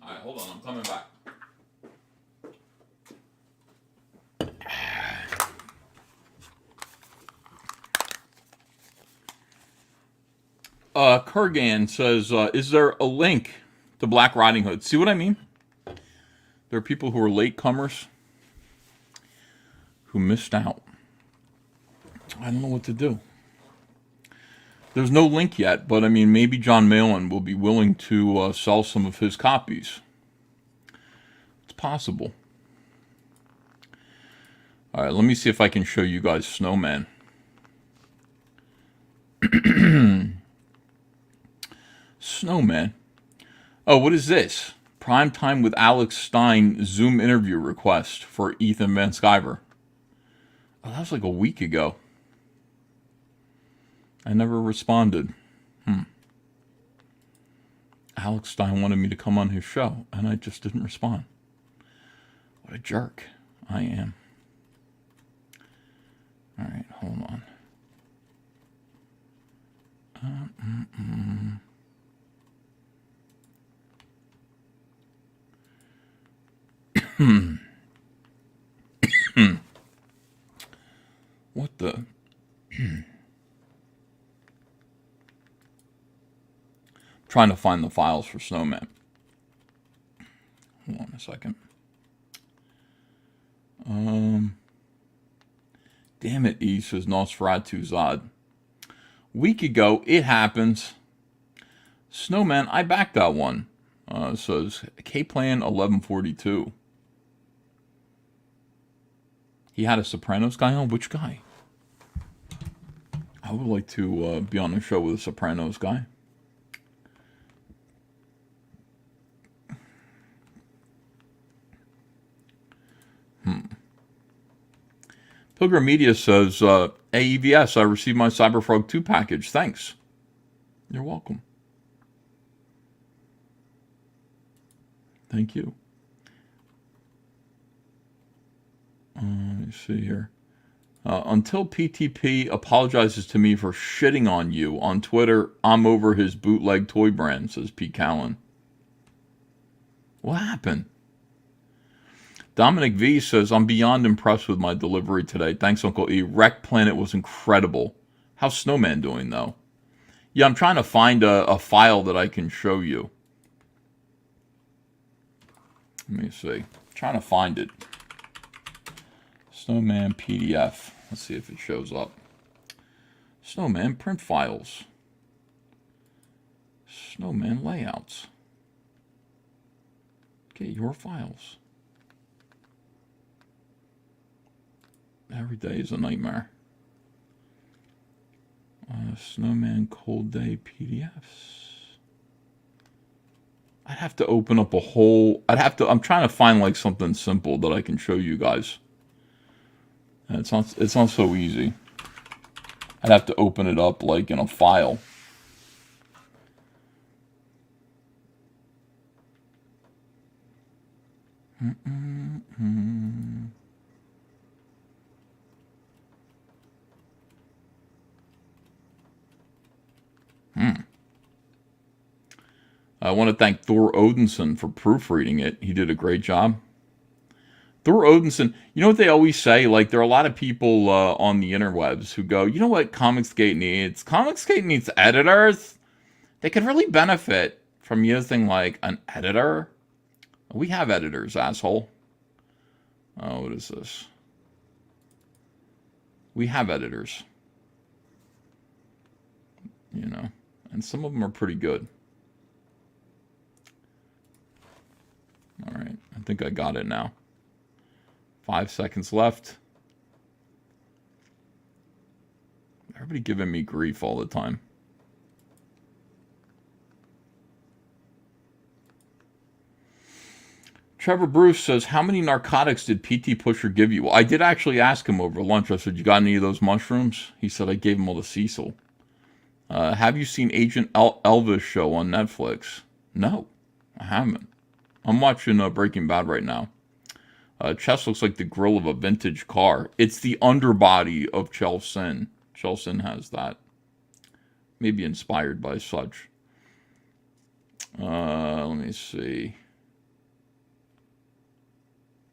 All right, hold on, I'm coming back. Kurgan says, is there a link to Black Riding Hood? See what I mean? There are people who are latecomers who missed out. I don't know what to do. There's no link yet, but I mean, maybe John Malin will be willing to sell some of his copies. It's possible. All right, let me see if I can show you guys Snowman. Snowman. Oh, what is this? Prime time with Alex Stein Zoom interview request for Ethan Van Sciver. Oh, that was like a week ago. I never responded. Alex Stein wanted me to come on his show, and I just didn't respond. What a jerk I am. All right, hold on. What the? Trying to find the files for Snowman. Hold on a second. Damn it, E says Nosferatu Zod. Week ago, it happens. Snowman, I backed that one. Says K-Plan 1142. He had a Sopranos guy on? Which guy? I would like to be on a show with a Sopranos guy. Pilgrim Media says, AEVS, I received my Cyberfrog 2 package. Thanks. You're welcome. Thank you. Let me see here. Until PTP apologizes to me for shitting on you on Twitter, I'm over his bootleg toy brand, says Pete Callan. What happened? Dominic V says, I'm beyond impressed with my delivery today. Thanks, Uncle E. Wreck Planet was incredible. How's Snowman doing, though? Yeah, I'm trying to find a file that I can show you. Let me see. I'm trying to find it. Snowman PDF. Let's see if it shows up. Snowman print files. Snowman layouts. Get your files. Every day is a nightmare. Snowman Cold Day PDFs. I'd have to open up a whole... I'm trying to find like something simple that I can show you guys. And it's not so easy. I'd have to open it up like in a file. I want to thank Thor Odinson for proofreading it. He did a great job. Thor Odinson, you know what they always say? Like, there are a lot of people on the interwebs who go, you know what Comicsgate needs? Comicsgate needs editors. They could really benefit from using, like, an editor. We have editors, asshole. Oh, what is this? We have editors. You know, and some of them are pretty good. All right, I think I got it now. 5 seconds left. Everybody giving me grief all the time. Trevor Bruce says, how many narcotics did PT Pusher give you? Well, I did actually ask him over lunch. I said, you got any of those mushrooms? He said, I gave him all the Cecil. Have you seen Agent Elvis show on Netflix? No, I haven't. I'm watching Breaking Bad right now. Chest looks like the grill of a vintage car. It's the underbody of Chelsea. Chelsea has that. Maybe inspired by such. Let me see.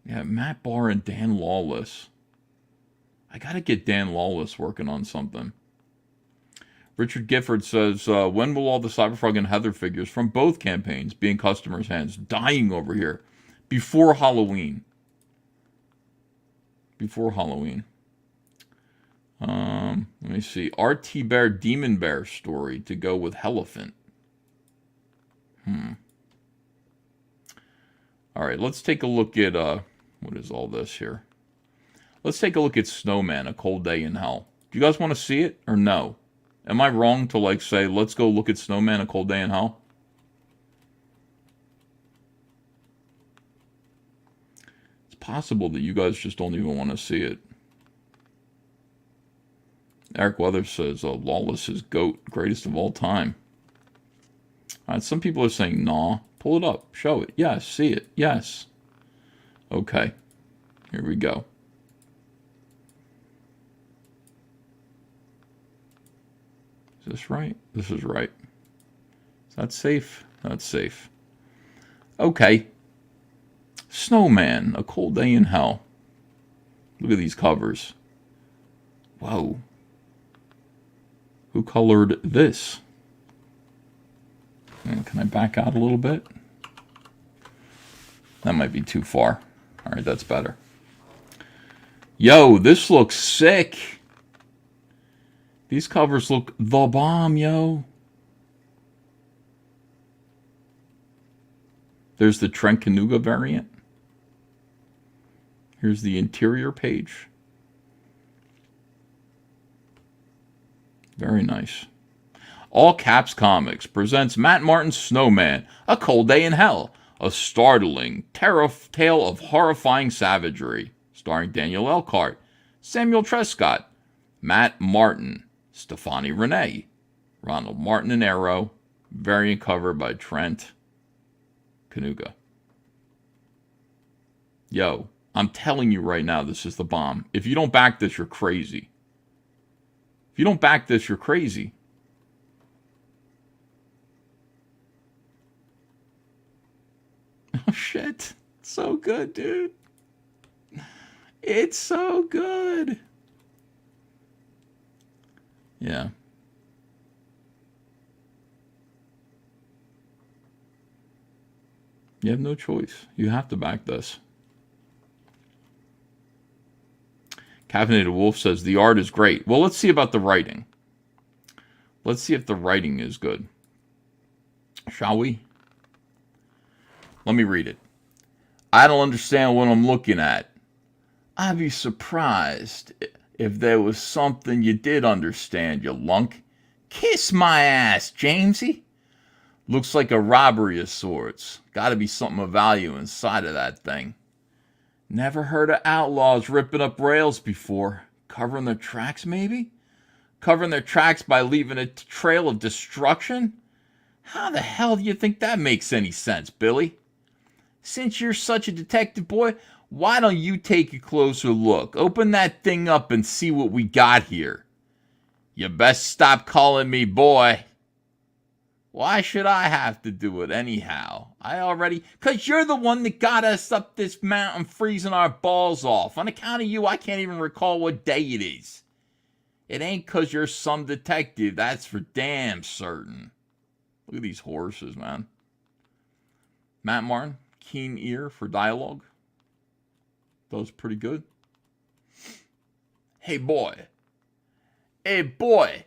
Yeah, Matt Barr and Dan Lawless. I gotta get Dan Lawless working on something. Richard Gifford says, when will all the Cyberfrog and Heather figures from both campaigns be in customers' hands? Dying over here. Before Halloween. Before Halloween. Let me see. RT Bear Demon Bear story to go with Elephant. All right, let's take a look at, what is all this here? Let's take a look at Snowman, A Cold Day in Hell. Do you guys want to see it or no? Am I wrong to like say, let's go look at Snowman, A Cold Day in Hell? It's possible that you guys just don't even want to see it. Eric Weathers says, Lawless is GOAT, greatest of all time. All right, some people are saying, nah. Pull it up. Show it. Yes. See it. Yes. Okay. Here we go. Is this right? This is right. Is that safe? That's safe. Okay. Snowman, A Cold Day in Hell. Look at these covers. Whoa. Who colored this? And can I back out a little bit? That might be too far. All right, that's better. Yo, this looks sick. These covers look the bomb, yo. There's the Trent Kanuga variant. Here's the interior page. Very nice. All Caps Comics presents Matt Martin's Snowman, A Cold Day in Hell, a startling tale of horrifying savagery, starring Daniel Elcart, Samuel Trescott, Matt Martin, Stefani Renee, Ronald Martin and Arrow, variant cover by Trent Kanuga. Yo, I'm telling you right now, this is the bomb. If you don't back this, you're crazy. If you don't back this, you're crazy. Oh, shit. It's so good, dude. It's so good. Yeah. You have no choice. You have to back this. Caffeinated Wolf says, the art is great. Well, let's see about the writing. Let's see if the writing is good. Shall we? Let me read it. I don't understand what I'm looking at. I'd be surprised if there was something you did understand, you lunk. Kiss my ass, Jamesy. Looks like a robbery of sorts. Gotta be something of value inside of that thing. Never heard of outlaws ripping up rails before. Covering their tracks, maybe? Covering their tracks by leaving a trail of destruction? How the hell do you think that makes any sense, Billy? Since you're such a detective boy, why don't you take a closer look? Open that thing up and see what we got here. You best stop calling me boy. Why should I have to do it anyhow? 'Cause you're the one that got us up this mountain freezing our balls off. On account of you, I can't even recall what day it is. It ain't 'cause you're some detective, that's for damn certain. Look at these horses, man. Matt Martin, keen ear for dialogue. That was pretty good. Hey, boy. Hey, boy.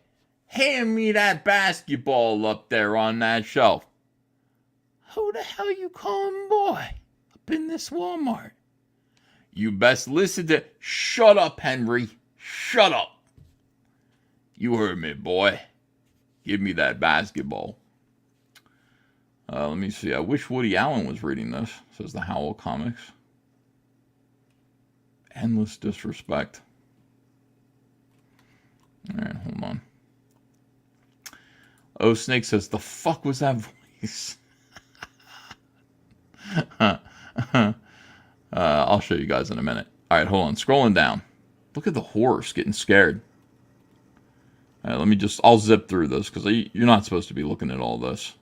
Hand me that basketball up there on that shelf. Who the hell you calling boy? Up in this Walmart. You best listen to... Shut up, Henry. Shut up. You heard me, boy. Give me that basketball. Let me see. I wish Woody Allen was reading this, says the Howl Comics. Endless disrespect. All right, hold on. Oh, Snake says, the fuck was that voice? I'll show you guys in a minute. All right, hold on. Scrolling down. Look at the horse getting scared. All right, I'll zip through this because you're not supposed to be looking at all this.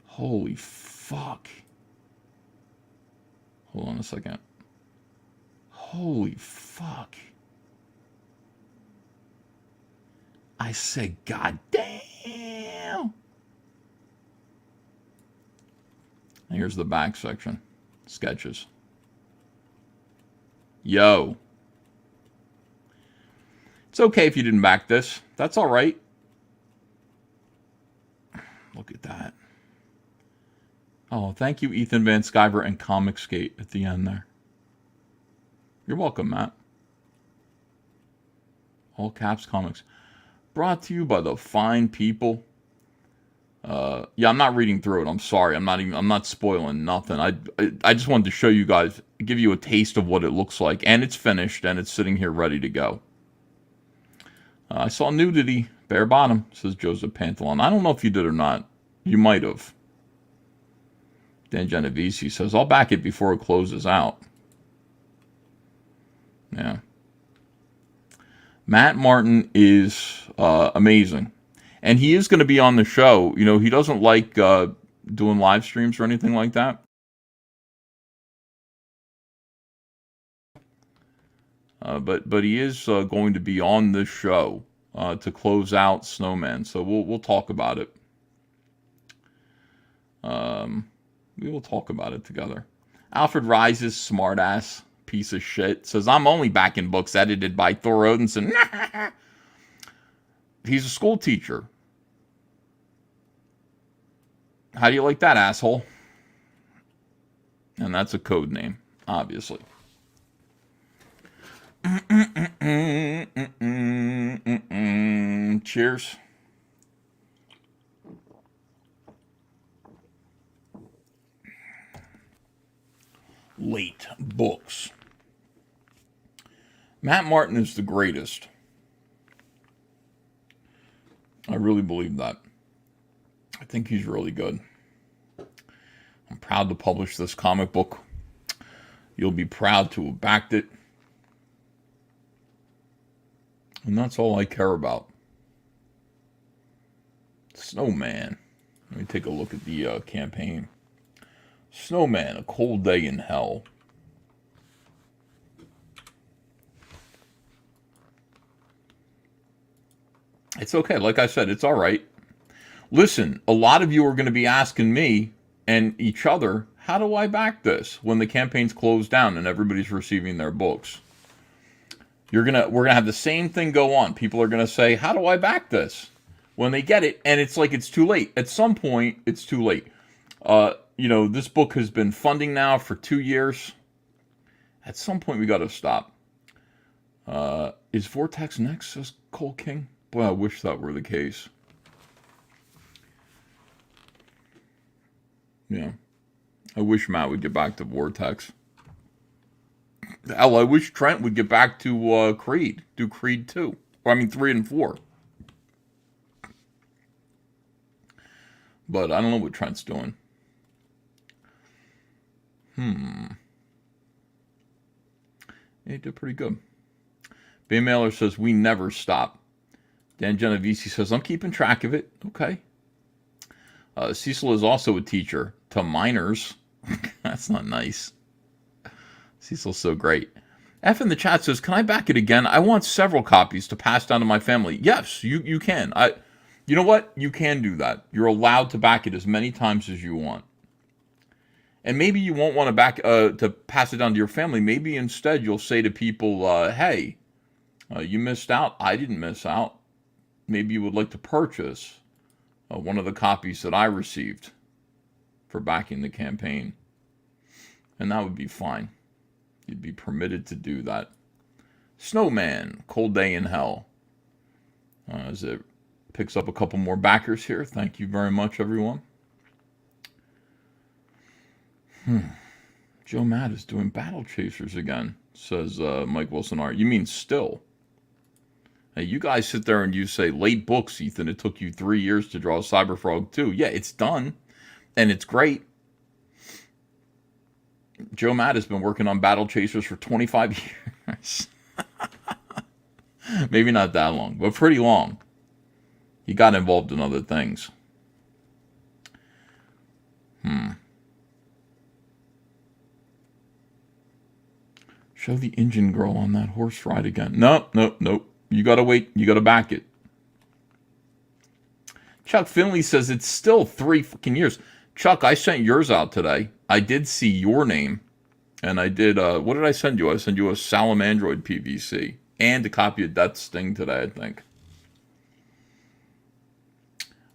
Holy fuck. Hold on a second. Holy fuck. I said, God damn. Here's the back section. Sketches. It's okay if you didn't back this. That's all right. Look at that. Oh, thank you, Ethan Van Sciver and Comicsgate at the end there. You're welcome, Matt. All caps comics. Brought to you by the fine people. Yeah, I'm not reading through it. I'm sorry. I'm not spoiling nothing. I just wanted to show you guys, give you a taste of what it looks like. And it's finished, and it's sitting here ready to go. I saw nudity. Bare bottom, says Joseph Pantalon. I don't know if you did or not. You might have. Dan Genovese says, I'll back it before it closes out. Yeah. Matt Martin is amazing. And he is going to be on the show. You know, he doesn't like doing live streams or anything like that. But he is going to be on this show to close out Snowman. So we'll talk about it. We will talk about it together. Alfred Rises, smartass piece of shit, says, I'm only backing books edited by Thor Odinson. He's a school teacher. How do you like that, asshole? And that's a code name, obviously. Cheers. Late books. Matt Martin is the greatest. I really believe that. I think he's really good. I'm proud to publish this comic book. You'll be proud to have backed it. And that's all I care about. Snowman. Let me take a look at the campaign. Snowman, A Cold Day in Hell. It's okay. Like I said, it's all right. Listen, a lot of you are going to be asking me and each other, how do I back this when the campaign's closed down and everybody's receiving their books? We're gonna have the same thing go on. People are gonna say, how do I back this? When they get it, and it's like it's too late. At some point, it's too late. You know, this book has been funding now for 2 years. At some point, we got to stop. Is Vortex next, says Cole King? Boy, I wish that were the case. Yeah. I wish Matt would get back to Vortex. Hell, I wish Trent would get back to Creed. Do Creed 2. Or, I mean, 3 and 4. But I don't know what Trent's doing. He did pretty good. Bay Mailer says, we never stop. Dan Genovese says, I'm keeping track of it. Okay. Cecil is also a teacher to minors. That's not nice. Cecil's so great. F in the chat says, can I back it again? I want several copies to pass down to my family. Yes, you can. You know what? You can do that. You're allowed to back it as many times as you want. And maybe you won't want to back to pass it down to your family. Maybe instead you'll say to people, hey, you missed out. I didn't miss out. Maybe you would like to purchase one of the copies that I received for backing the campaign. And that would be fine. You'd be permitted to do that. Snowman, Cold Day in Hell. As it picks up a couple more backers here. Thank you very much, everyone. Joe Matt is doing Battle Chasers again, says Mike Wilson R. You mean still? Hey, you guys sit there and you say, late books, Ethan. It took you 3 years to draw Cyberfrog 2. Yeah, it's done. And it's great. Joe Matt has been working on Battle Chasers for 25 years. Maybe not that long, but pretty long. He got involved in other things. Show the engine girl on that horse ride again. Nope. You gotta wait. You gotta back it. Chuck Finley says it's still 3 fucking years. Chuck, I sent yours out today. I did see your name. And I did, what did I send you? I sent you a Salamandroid PVC. and a copy of Death Sting today, I think.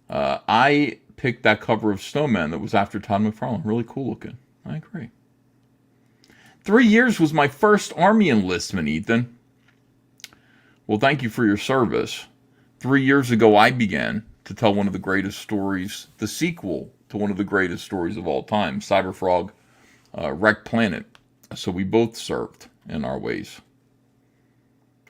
I picked that cover of Snowman that was after Todd McFarlane. Really cool looking. I agree. 3 years was my first Army enlistment, Ethan. Well, thank you for your service. 3 years ago, I began to tell one of the greatest stories, the sequel to one of the greatest stories of all time, Cyberfrog, Wrecked Planet. So we both served in our ways.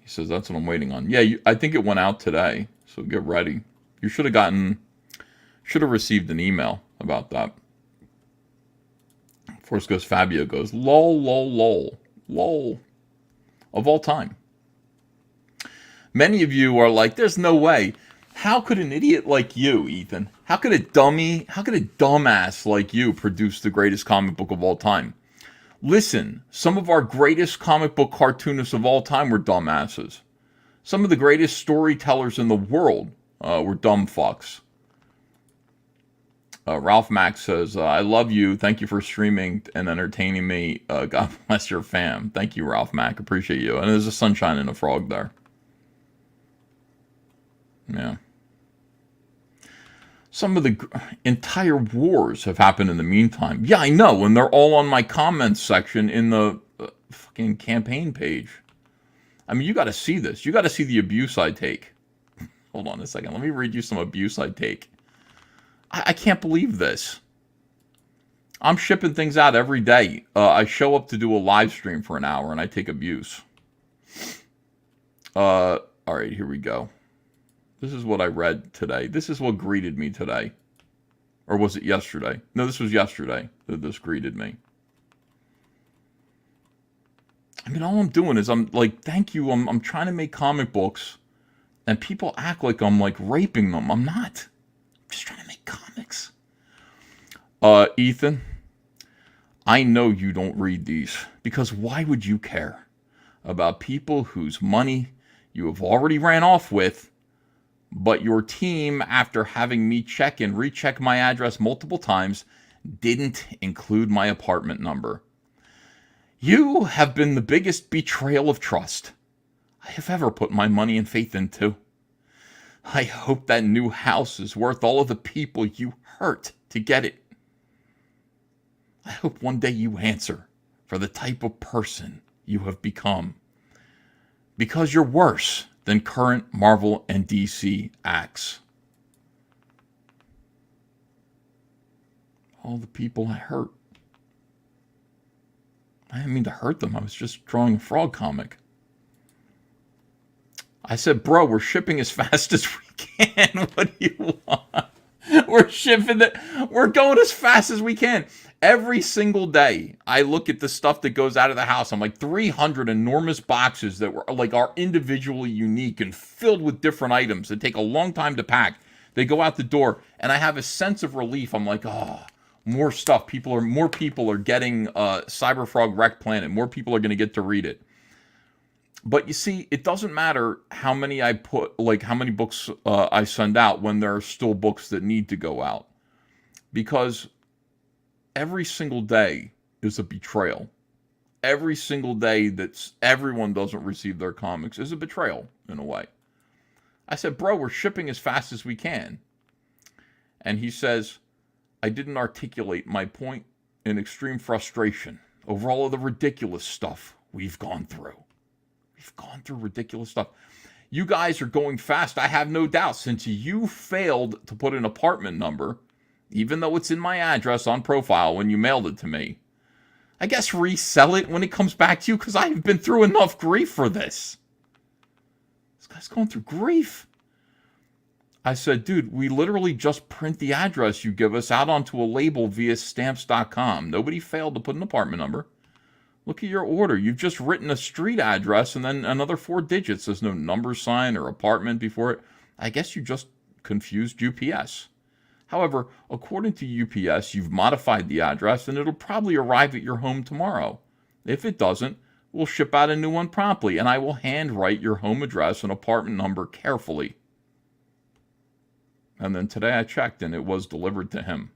He says, that's what I'm waiting on. Yeah, I think it went out today, so get ready. You should have received an email about that. Force Ghost Fabio goes, lol, lol, lol, lol. Of all time. Many of you are like, there's no way. How could an idiot like you, Ethan, how could a dumbass like you produce the greatest comic book of all time? Listen, some of our greatest comic book cartoonists of all time were dumbasses. Some of the greatest storytellers in the world were dumb fucks. Ralph Mack says, I love you. Thank you for streaming and entertaining me. God bless your fam. Thank you, Ralph Mack. Appreciate you. And there's a sunshine and a frog there. Yeah. Some of the entire wars have happened in the meantime. Yeah, I know. And they're all on my comments section in the fucking campaign page. I mean, you got to see this. You got to see the abuse I take. Hold on a second. Let me read you some abuse I take. I can't believe this. I'm shipping things out every day. I show up to do a live stream for an hour and I take abuse. All right, here we go. This is what I read today. This is what greeted me today. Or was it yesterday? No, this was yesterday that this greeted me. I mean, all I'm doing is I'm like, thank you. I'm trying to make comic books and people act like I'm like raping them. I'm not. I'm just trying to make comics. Ethan, I know you don't read these because why would you care about people whose money you have already ran off with, but your team, after having me check and recheck my address multiple times, didn't include my apartment number? You have been the biggest betrayal of trust I have ever put my money and faith into. I hope that new house is worth all of the people you hurt to get it. I hope one day you answer for the type of person you have become. Because you're worse than current Marvel and DC acts. All the people I hurt. I didn't mean to hurt them. I was just drawing a frog comic. I said, bro, we're shipping as fast as we can. What do you want? We're going as fast as we can. Every single day, I look at the stuff that goes out of the house. I'm like 300 enormous boxes that are individually unique and filled with different items that take a long time to pack. They go out the door, and I have a sense of relief. I'm like, oh, more stuff. More people are getting Cyberfrog Wrecked Planet. More people are going to get to read it. But you see, it doesn't matter how many how many books I send out when there are still books that need to go out. Because every single day is a betrayal. Every single day that everyone doesn't receive their comics is a betrayal, in a way. I said, bro, we're shipping as fast as we can. And he says, I didn't articulate my point in extreme frustration over all of the ridiculous stuff we've gone through. We've gone through ridiculous stuff. You guys are going fast, I have no doubt, since you failed to put an apartment number, even though it's in my address on profile when you mailed it to me. I guess resell it when it comes back to you, because I've been through enough grief for this. This guy's going through grief. I said, dude, we literally just print the address you give us out onto a label via stamps.com. Nobody failed to put an apartment number. Look at your order. You've just written a street address and then another 4 digits. There's no number sign or apartment before it. I guess you just confused UPS. However, according to UPS, you've modified the address and it'll probably arrive at your home tomorrow. If it doesn't, we'll ship out a new one promptly, and I will handwrite your home address and apartment number carefully. And then today I checked and it was delivered to him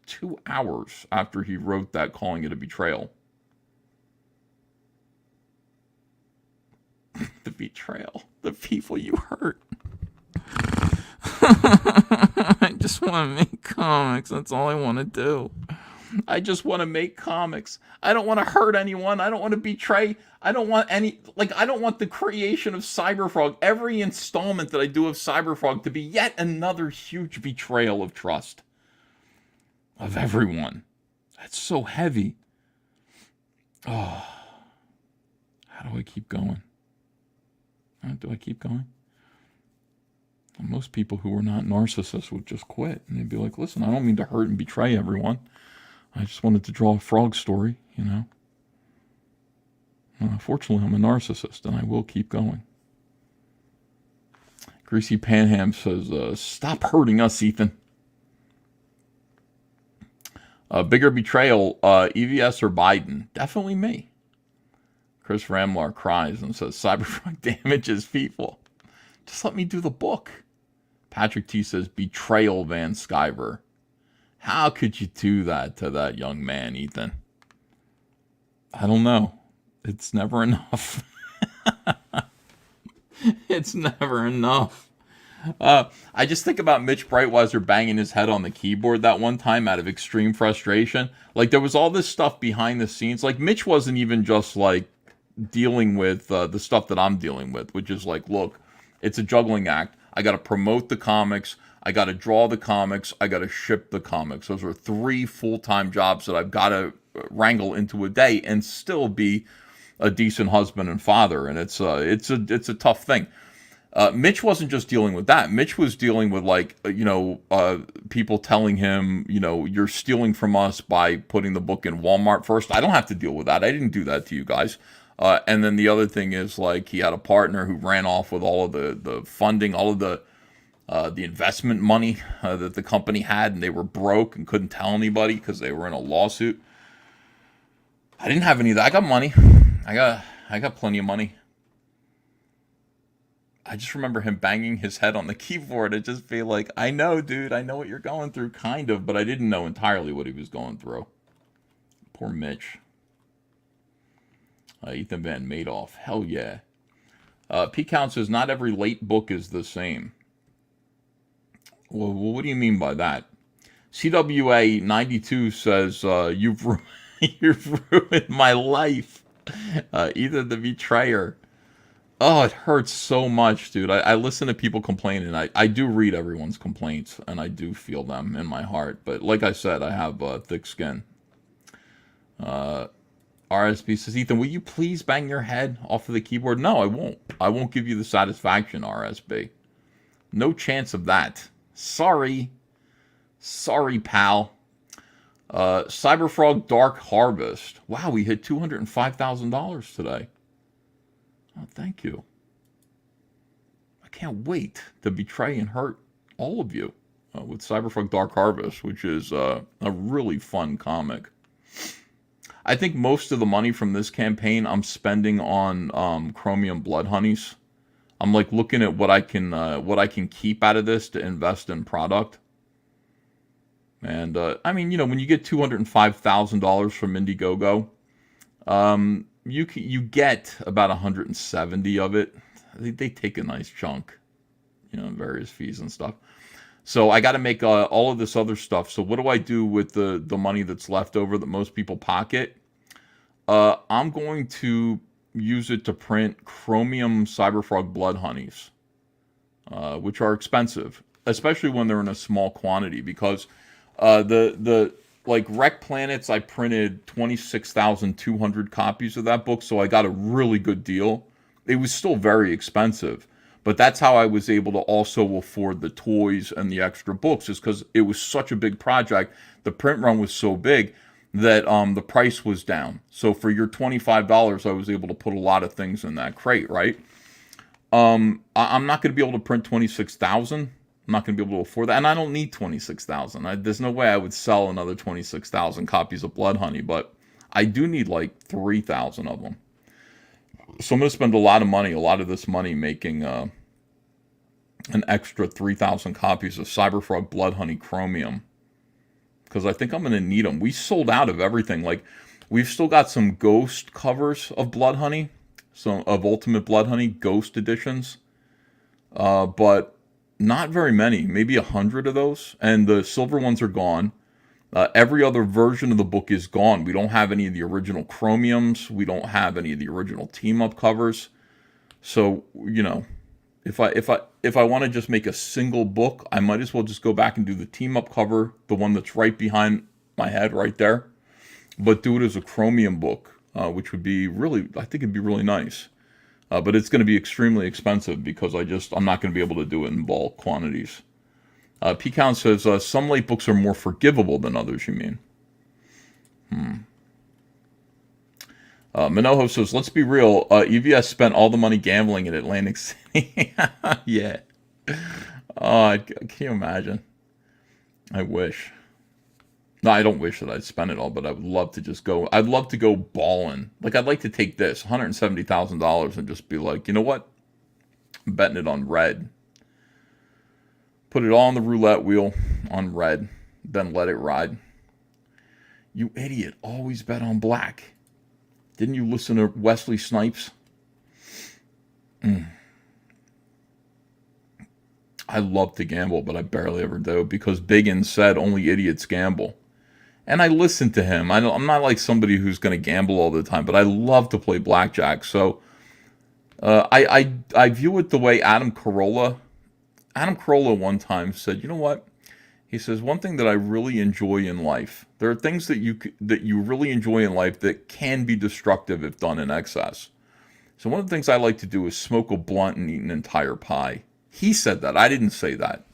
2 hours after he wrote that, calling it a betrayal. The betrayal. The people you hurt. I just want to make comics. That's all I want to do. I just want to make comics. I don't want to hurt anyone. I don't want to betray. I don't want I don't want the creation of Cyberfrog, every installment that I do of Cyberfrog, to be yet another huge betrayal of trust of everyone. That's so heavy. Oh, how do I keep going? How do I keep going? Most people who are not narcissists would just quit. And they'd be like, listen, I don't mean to hurt and betray everyone. I just wanted to draw a frog story, you know. Fortunately, I'm a narcissist, and I will keep going. Greasy Panham says, stop hurting us, Ethan. Bigger betrayal, EVS or Biden? Definitely me. Chris Ramlar cries and says, Cyberpunk damages people. Just let me do the book. Patrick T says, betrayal, Van Skyver. How could you do that to that young man, Ethan? I don't know. It's never enough. It's never enough. I just think about Mitch Breitweiser banging his head on the keyboard that one time out of extreme frustration. Like, there was all this stuff behind the scenes. Like, Mitch wasn't even just, like, dealing with the stuff that I'm dealing with, which is like, look, it's a juggling act. I got to promote the comics. I got to draw the comics. I got to ship the comics. Those are 3 full-time jobs that I've got to wrangle into a day and still be a decent husband and father. And it's a tough thing. Mitch wasn't just dealing with that. Mitch was dealing with, like, people telling him, you're stealing from us by putting the book in Walmart first. I don't have to deal with that. I didn't do that to you guys. And then the other thing is, like, he had a partner who ran off with all of the funding, all of the investment money that the company had, and they were broke and couldn't tell anybody because they were in a lawsuit. I didn't have any of that. I got money. I got plenty of money. I just remember him banging his head on the keyboard and just be like, I know, dude, I know what you're going through, kind of, but I didn't know entirely what he was going through. Poor Mitch. Ethan Van Madoff. Hell yeah. P. Count says, not every late book is the same. Well, what do you mean by that? CWA 92 says, you've ruined my life. Either the betrayer. Oh, it hurts so much, dude. I listen to people complain, and I do read everyone's complaints, and I do feel them in my heart. But like I said, I have thick skin. RSB says, Ethan, will you please bang your head off of the keyboard? No, I won't. I won't give you the satisfaction, RSB. No chance of that. Sorry. Sorry, pal. Cyberfrog Dark Harvest. Wow, we hit $205,000 today. Oh, thank you. I can't wait to betray and hurt all of you with Cyberfrog Dark Harvest, which is a really fun comic. I think most of the money from this campaign I'm spending on Chromium Blood Honeys. I'm like looking at what I can keep out of this to invest in product. And I mean, when you get $205,000 from Indiegogo, you get about 170 of it. They take a nice chunk, various fees and stuff. So I got to make all of this other stuff. So what do I do with the money that's left over that most people pocket? I'm going to use it to print Chromium Cyberfrog Blood Honeys, which are expensive, especially when they're in a small quantity. Because the Wreck Planets, I printed 26,200 copies of that book, so I got a really good deal. It was still very expensive. But that's how I was able to also afford the toys and the extra books, is because it was such a big project. The print run was so big that the price was down. So for your $25, I was able to put a lot of things in that crate, right? I'm not going to be able to print 26,000. I'm not going to be able to afford that. And I don't need 26,000. There's no way I would sell another 26,000 copies of Blood Honey, but I do need like 3,000 of them. So I'm going to spend a lot of this money making an extra 3,000 copies of Cyberfrog Blood Honey Chromium. Because I think I'm going to need them. We sold out of everything. Like, we've still got some ghost covers of Blood Honey. some of Ultimate Blood Honey Ghost editions, but not very many. Maybe 100 of those, and the silver ones are gone. Every other version of the book is gone. We don't have any of the original chromiums. We don't have any of the original team up covers. So, if I want to just make a single book, I might as well just go back and do the team up cover, the one that's right behind my head right there, but do it as a chromium book, which would be really, I think it'd be really nice. But it's going to be extremely expensive because I'm not going to be able to do it in bulk quantities. P-Count says, some late books are more forgivable than others, you mean? Minoho says, let's be real, EVS spent all the money gambling in Atlantic City. Yeah. Oh, can you imagine? I wish. No, I don't wish that I'd spend it all, but I would love to just go. I'd love to go balling. Like, I'd like to take this, $170,000, and just be like, you know what? I'm betting it on red. Put it all on the roulette wheel on red, then let it ride. You idiot, always bet on black. Didn't you listen to Wesley Snipes? I love to gamble, but I barely ever do because Biggins said only idiots gamble. And I listen to him. I'm not like somebody who's going to gamble all the time, but I love to play blackjack. So I view it the way Adam Carolla one time said, you know what? He says, one thing that I really enjoy in life, there are things that you really enjoy in life that can be destructive if done in excess. So one of the things I like to do is smoke a blunt and eat an entire pie. He said that. I didn't say that.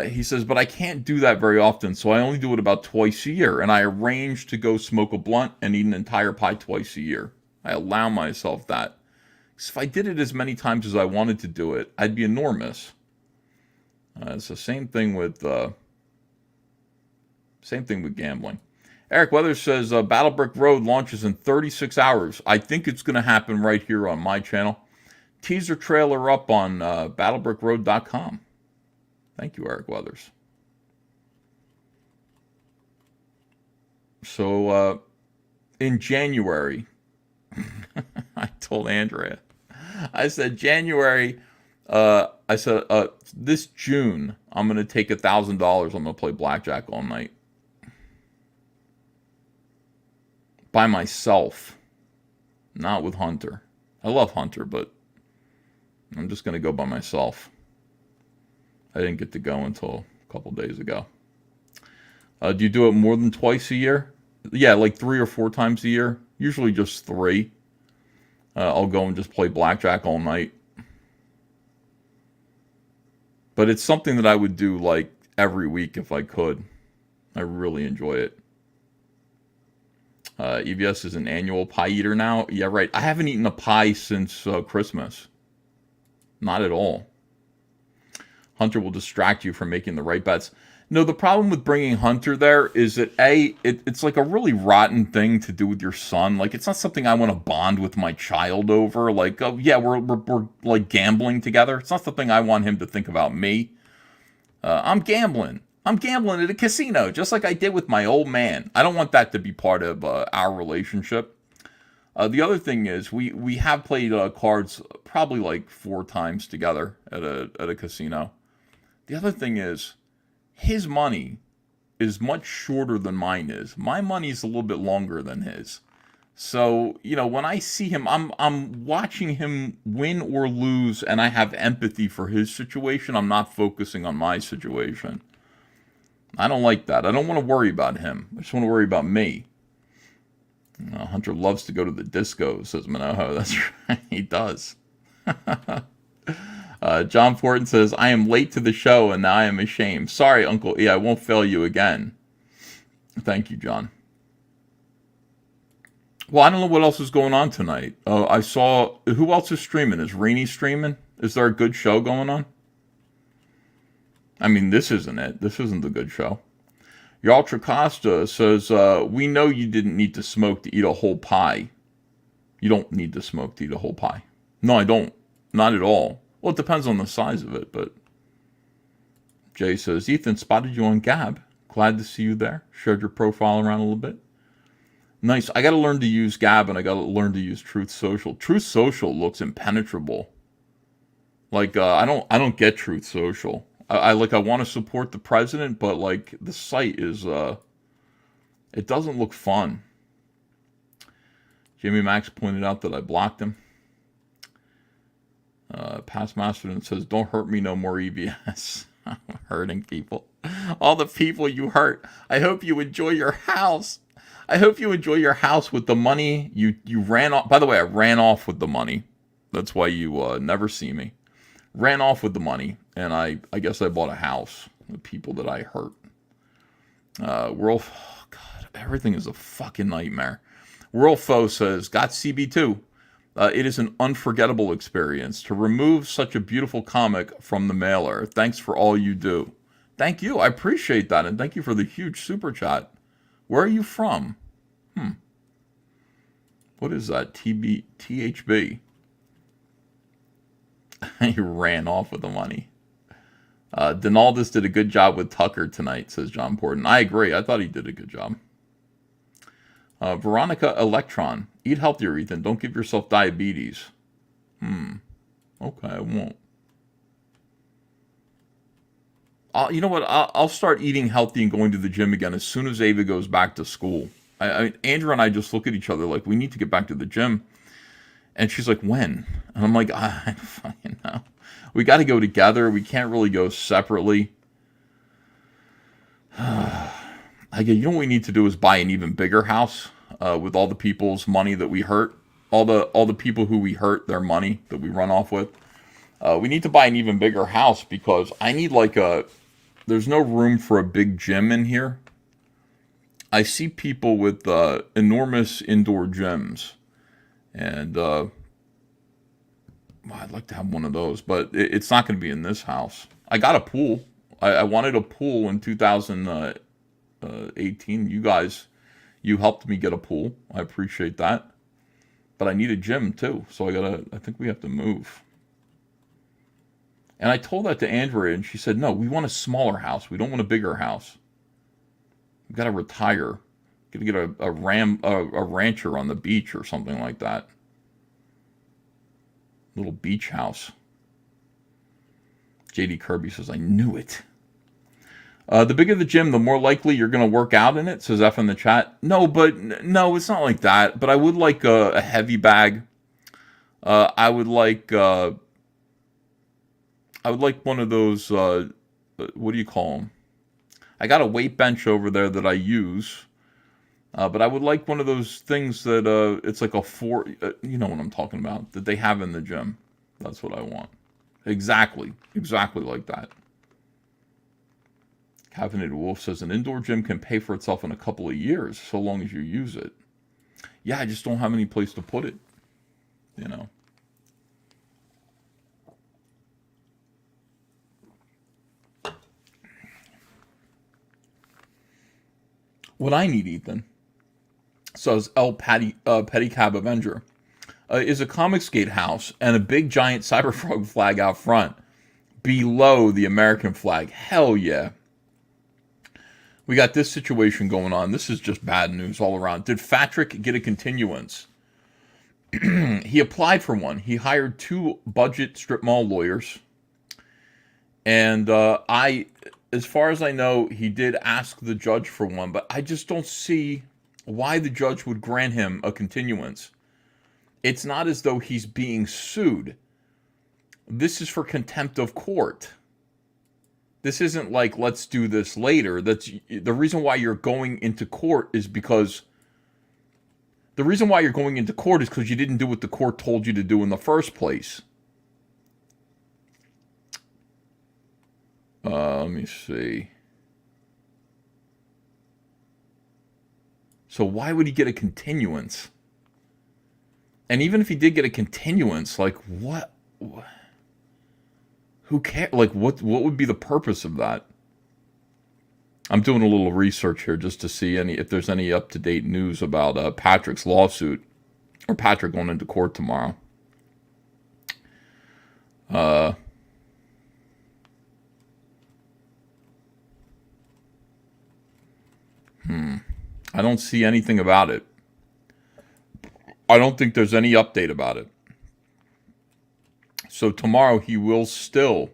He says, but I can't do that very often, so I only do it about twice a year. And I arrange to go smoke a blunt and eat an entire pie twice a year. I allow myself that. Because if I did it as many times as I wanted to do it, I'd be enormous. It's the same thing with gambling. Eric Weathers says Battlebrick Road launches in 36 hours. I think it's going to happen right here on my channel. Teaser trailer up on battlebrickroad.com. Thank you, Eric Weathers. So in January, I told Andrea, I said January. I said, this June, I'm going to take $1,000. I'm going to play blackjack all night. By myself. Not with Hunter. I love Hunter, but I'm just going to go by myself. I didn't get to go until a couple days ago. Do you do it more than twice a year? Yeah, like 3 or 4 times a year. Usually just 3. I'll go and just play blackjack all night. But it's something that I would do like every week if I could. I really enjoy it. EVS is an annual pie eater now. Yeah, right. I haven't eaten a pie since Christmas. Not at all. Hunter will distract you from making the right bets. No, the problem with bringing Hunter there is that it's like a really rotten thing to do with your son. Like, it's not something I want to bond with my child over. Like, oh yeah, we're like gambling together. It's not something I want him to think about me. I'm gambling. I'm gambling at a casino, just like I did with my old man. I don't want that to be part of our relationship. The other thing is we have played cards probably like 4 times together at a casino. The other thing is, his money is much shorter than mine is. My money is a little bit longer than his. So, when I see him, I'm watching him win or lose, and I have empathy for his situation. I'm not focusing on my situation. I don't like that. I don't want to worry about him. I just want to worry about me. Hunter loves to go to the disco, says Manoho. That's right, he does. John Fortin says, I am late to the show and now I am ashamed. Sorry, Uncle E, I won't fail you again. Thank you, John. Well, I don't know what else is going on tonight. I saw, who else is streaming? Is Rainey streaming? Is there a good show going on? I mean, this isn't it. This isn't the good show. Yaltra Costa says, we know you didn't need to smoke to eat a whole pie. You don't need to smoke to eat a whole pie. No, I don't. Not at all. Well, it depends on the size of it, but... Jay says, Ethan, spotted you on Gab. Glad to see you there. Shared your profile around a little bit. Nice. I got to learn to use Gab, and I got to learn to use Truth Social. Truth Social looks impenetrable. Like I don't get Truth Social. I want to support the president, but like the site is it doesn't look fun. Jamie Max pointed out that I blocked him. Past Masterton says, "Don't hurt me no more, EBS." I'm hurting people. All the people you hurt. I hope you enjoy your house. I hope you enjoy your house with the money you ran off. By the way, I ran off with the money. That's why you never see me. Ran off with the money, and I guess I bought a house. The people that I hurt. World, oh God, everything is a fucking nightmare. World Foe says, got CB2. It is an unforgettable experience to remove such a beautiful comic from the mailer. Thanks for all you do. Thank you. I appreciate that, and thank you for the huge super chat. Where are you from? What is that? THB. He ran off with the money. Donaldus did a good job with Tucker tonight, says John Porton. I agree. I thought he did a good job. Veronica Electron. Eat healthier, Ethan. Don't give yourself diabetes. Okay, I won't. You know what? I'll start eating healthy and going to the gym again as soon as Ava goes back to school. Andrew and I just look at each other like, we need to get back to the gym. And she's like, when? And I'm like, I don't fucking know. We got to go together. We can't really go separately. You know what we need to do is buy an even bigger house with all the people's money that we hurt. All the people who we hurt, their money that we run off with. We need to buy an even bigger house because I need there's no room for a big gym in here. I see people with enormous indoor gyms. And I'd like to have one of those, but it's not going to be in this house. I got a pool. I wanted a pool in 2018. You helped me get a pool. I appreciate that. But I need a gym too, so I think we have to move. And I told that to Andrea, and she said, no, we want a smaller house. We don't want a bigger house. We've got to retire. Got to get a rancher on the beach or something like that. Little beach house. JD Kirby says, I knew it. The bigger the gym, the more likely you're going to work out in it, says F in the chat. No, it's not like that. But I would like a heavy bag. I would like one of those, what do you call them? I got a weight bench over there that I use. But I would like one of those things that it's like you know what I'm talking about, that they have in the gym. That's what I want. Exactly like that. Caffeinated Wolf says an indoor gym can pay for itself in a couple of years, so long as you use it. Yeah, I just don't have any place to put it. You know. What I need, Ethan, says El Pedicab Avenger, is a Comicsgate house and a big giant Cyberfrog flag out front below the American flag. Hell yeah. We got this situation going on. This is just bad news all around. Did Fatrick get a continuance? He applied for one. He hired 2 budget strip mall lawyers. And as far as I know, he did ask the judge for one, but I just don't see why the judge would grant him a continuance. It's not as though he's being sued. This is for contempt of court. This isn't like, let's do this later. That's the reason why you're going into court is because you didn't do what the court told you to do in the first place. Let me see. So why would he get a continuance? And even if he did get a continuance, like what? Who cares? Like what would be the purpose of that? I'm doing a little research here just to see if there's any up-to-date news about Patrick's lawsuit or Patrick going into court tomorrow. I don't see anything about it. I don't think there's any update about it. So tomorrow he will still.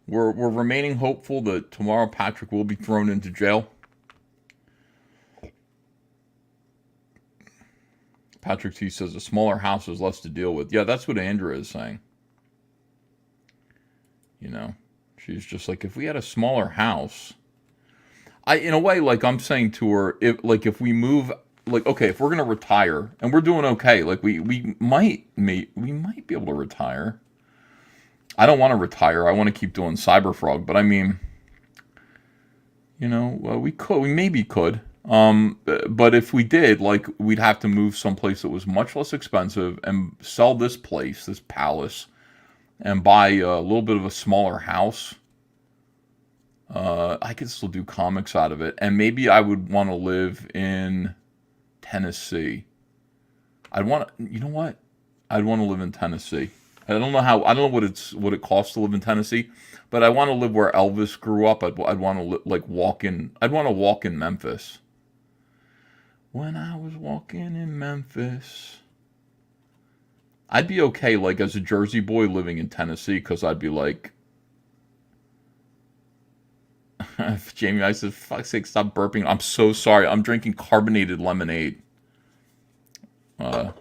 We're remaining hopeful that tomorrow Patrick will be thrown into jail. Patrick T says a smaller house is less to deal with. Yeah, that's what Andrea is saying. You know, she's just like, if we had a smaller house, in a way, like I'm saying to her, if we move, like, okay, if we're gonna retire and we're doing okay, like we might be able to retire. I don't want to retire. I want to keep doing Cyberfrog, but I mean, we maybe could. But if we did, like, we'd have to move someplace that was much less expensive and sell this place, this palace, and buy a little bit of a smaller house. I could still do comics out of it, and maybe I would want to live in Tennessee. You know what? I'd want to live in Tennessee. I don't know what it costs to live in Tennessee, but I want to live where Elvis grew up. I'd want to I'd want to walk in Memphis. When I was walking in Memphis, I'd be okay, like, as a Jersey boy living in Tennessee, because I'd be like, Jamie, I said, fuck's sake, stop burping. I'm so sorry. I'm drinking carbonated lemonade. Sorry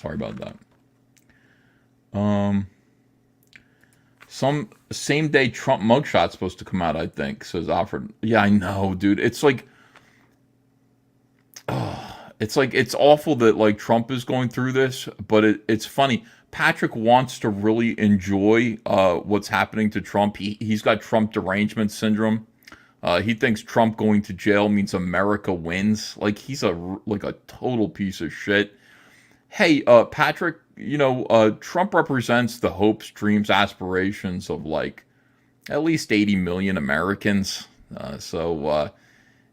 about that. Some same day Trump mugshot's supposed to come out, I think, says Alfred. Yeah, I know, dude. It's like, it's awful that, like, Trump is going through this, but it's funny. Patrick wants to really enjoy what's happening to Trump. He's got Trump derangement syndrome. He thinks Trump going to jail means America wins. Like, he's a total piece of shit. Hey, Patrick, Trump represents the hopes, dreams, aspirations of, like, at least 80 million Americans. So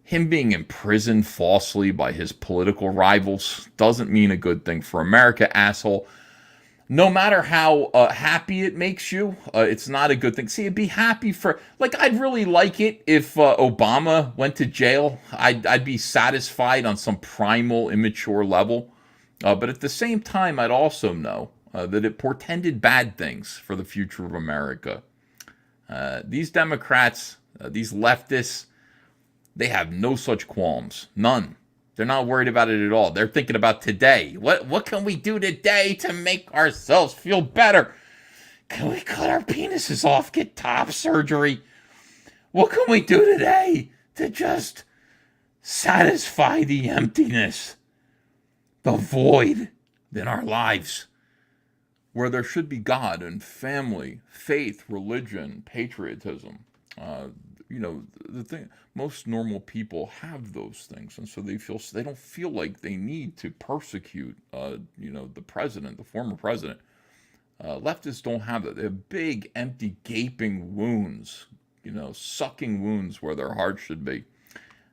him being imprisoned falsely by his political rivals doesn't mean a good thing for America, asshole. No matter how happy it makes you, it's not a good thing. See, it'd be happy for, like, I'd really like it if Obama went to jail. I'd be satisfied on some primal, immature level. But at the same time, I'd also know that it portended bad things for the future of America. These Democrats, these leftists, they have no such qualms. None. They're not worried about it at all. They're thinking about today. What can we do today to make ourselves feel better? Can we cut our penises off, get top surgery? What can we do today to just satisfy the emptiness, the void in our lives, where there should be God and family, faith, religion, patriotism? The thing, most normal people have those things, and so they don't feel like they need to persecute, the president, the former president. Leftists don't have that. They have big, empty, gaping wounds, sucking wounds where their heart should be,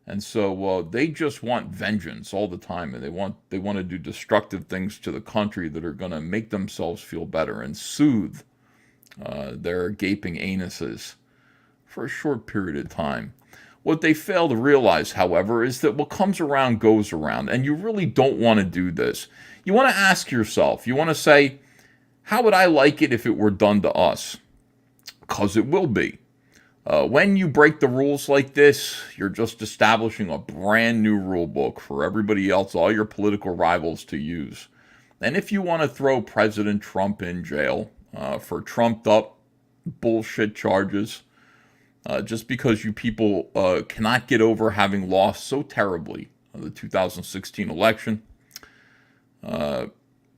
and so they just want vengeance all the time, and they want to do destructive things to the country that are going to make themselves feel better and soothe their gaping anuses for a short period of time. What they fail to realize, however, is that what comes around goes around, and you really don't want to do this. You want to ask yourself, you want to say, how would I like it if it were done to us? Because it will be. When you break the rules like this, you're just establishing a brand new rule book for everybody else, all your political rivals to use. And if you want to throw President Trump in jail for trumped up bullshit charges, just because you people cannot get over having lost so terribly the 2016 election,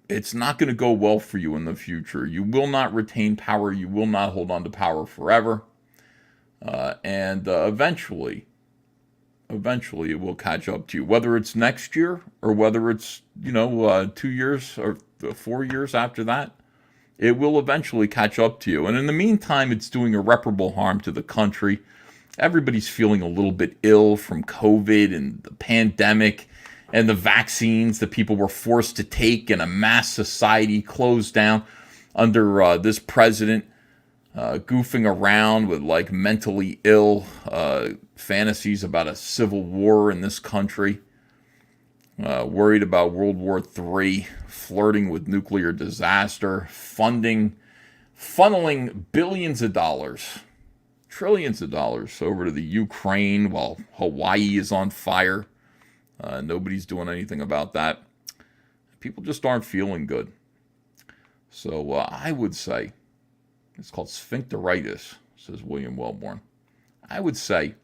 it's not going to go well for you in the future. You will not retain power. You will not hold on to power forever. And eventually it will catch up to you. Whether it's next year or whether it's, 2 years or 4 years after that, it will eventually catch up to you. And in the meantime, it's doing irreparable harm to the country. Everybody's feeling a little bit ill from COVID and the pandemic and the vaccines that people were forced to take, and a mass society closed down under this president goofing around with, like, mentally ill fantasies about a civil war in this country. Worried about World War III, flirting with nuclear disaster, funneling billions of dollars, trillions of dollars over to the Ukraine while Hawaii is on fire. Nobody's doing anything about that. People just aren't feeling good. So I would say, it's called sphincteritis, says William Wellborn. I would say,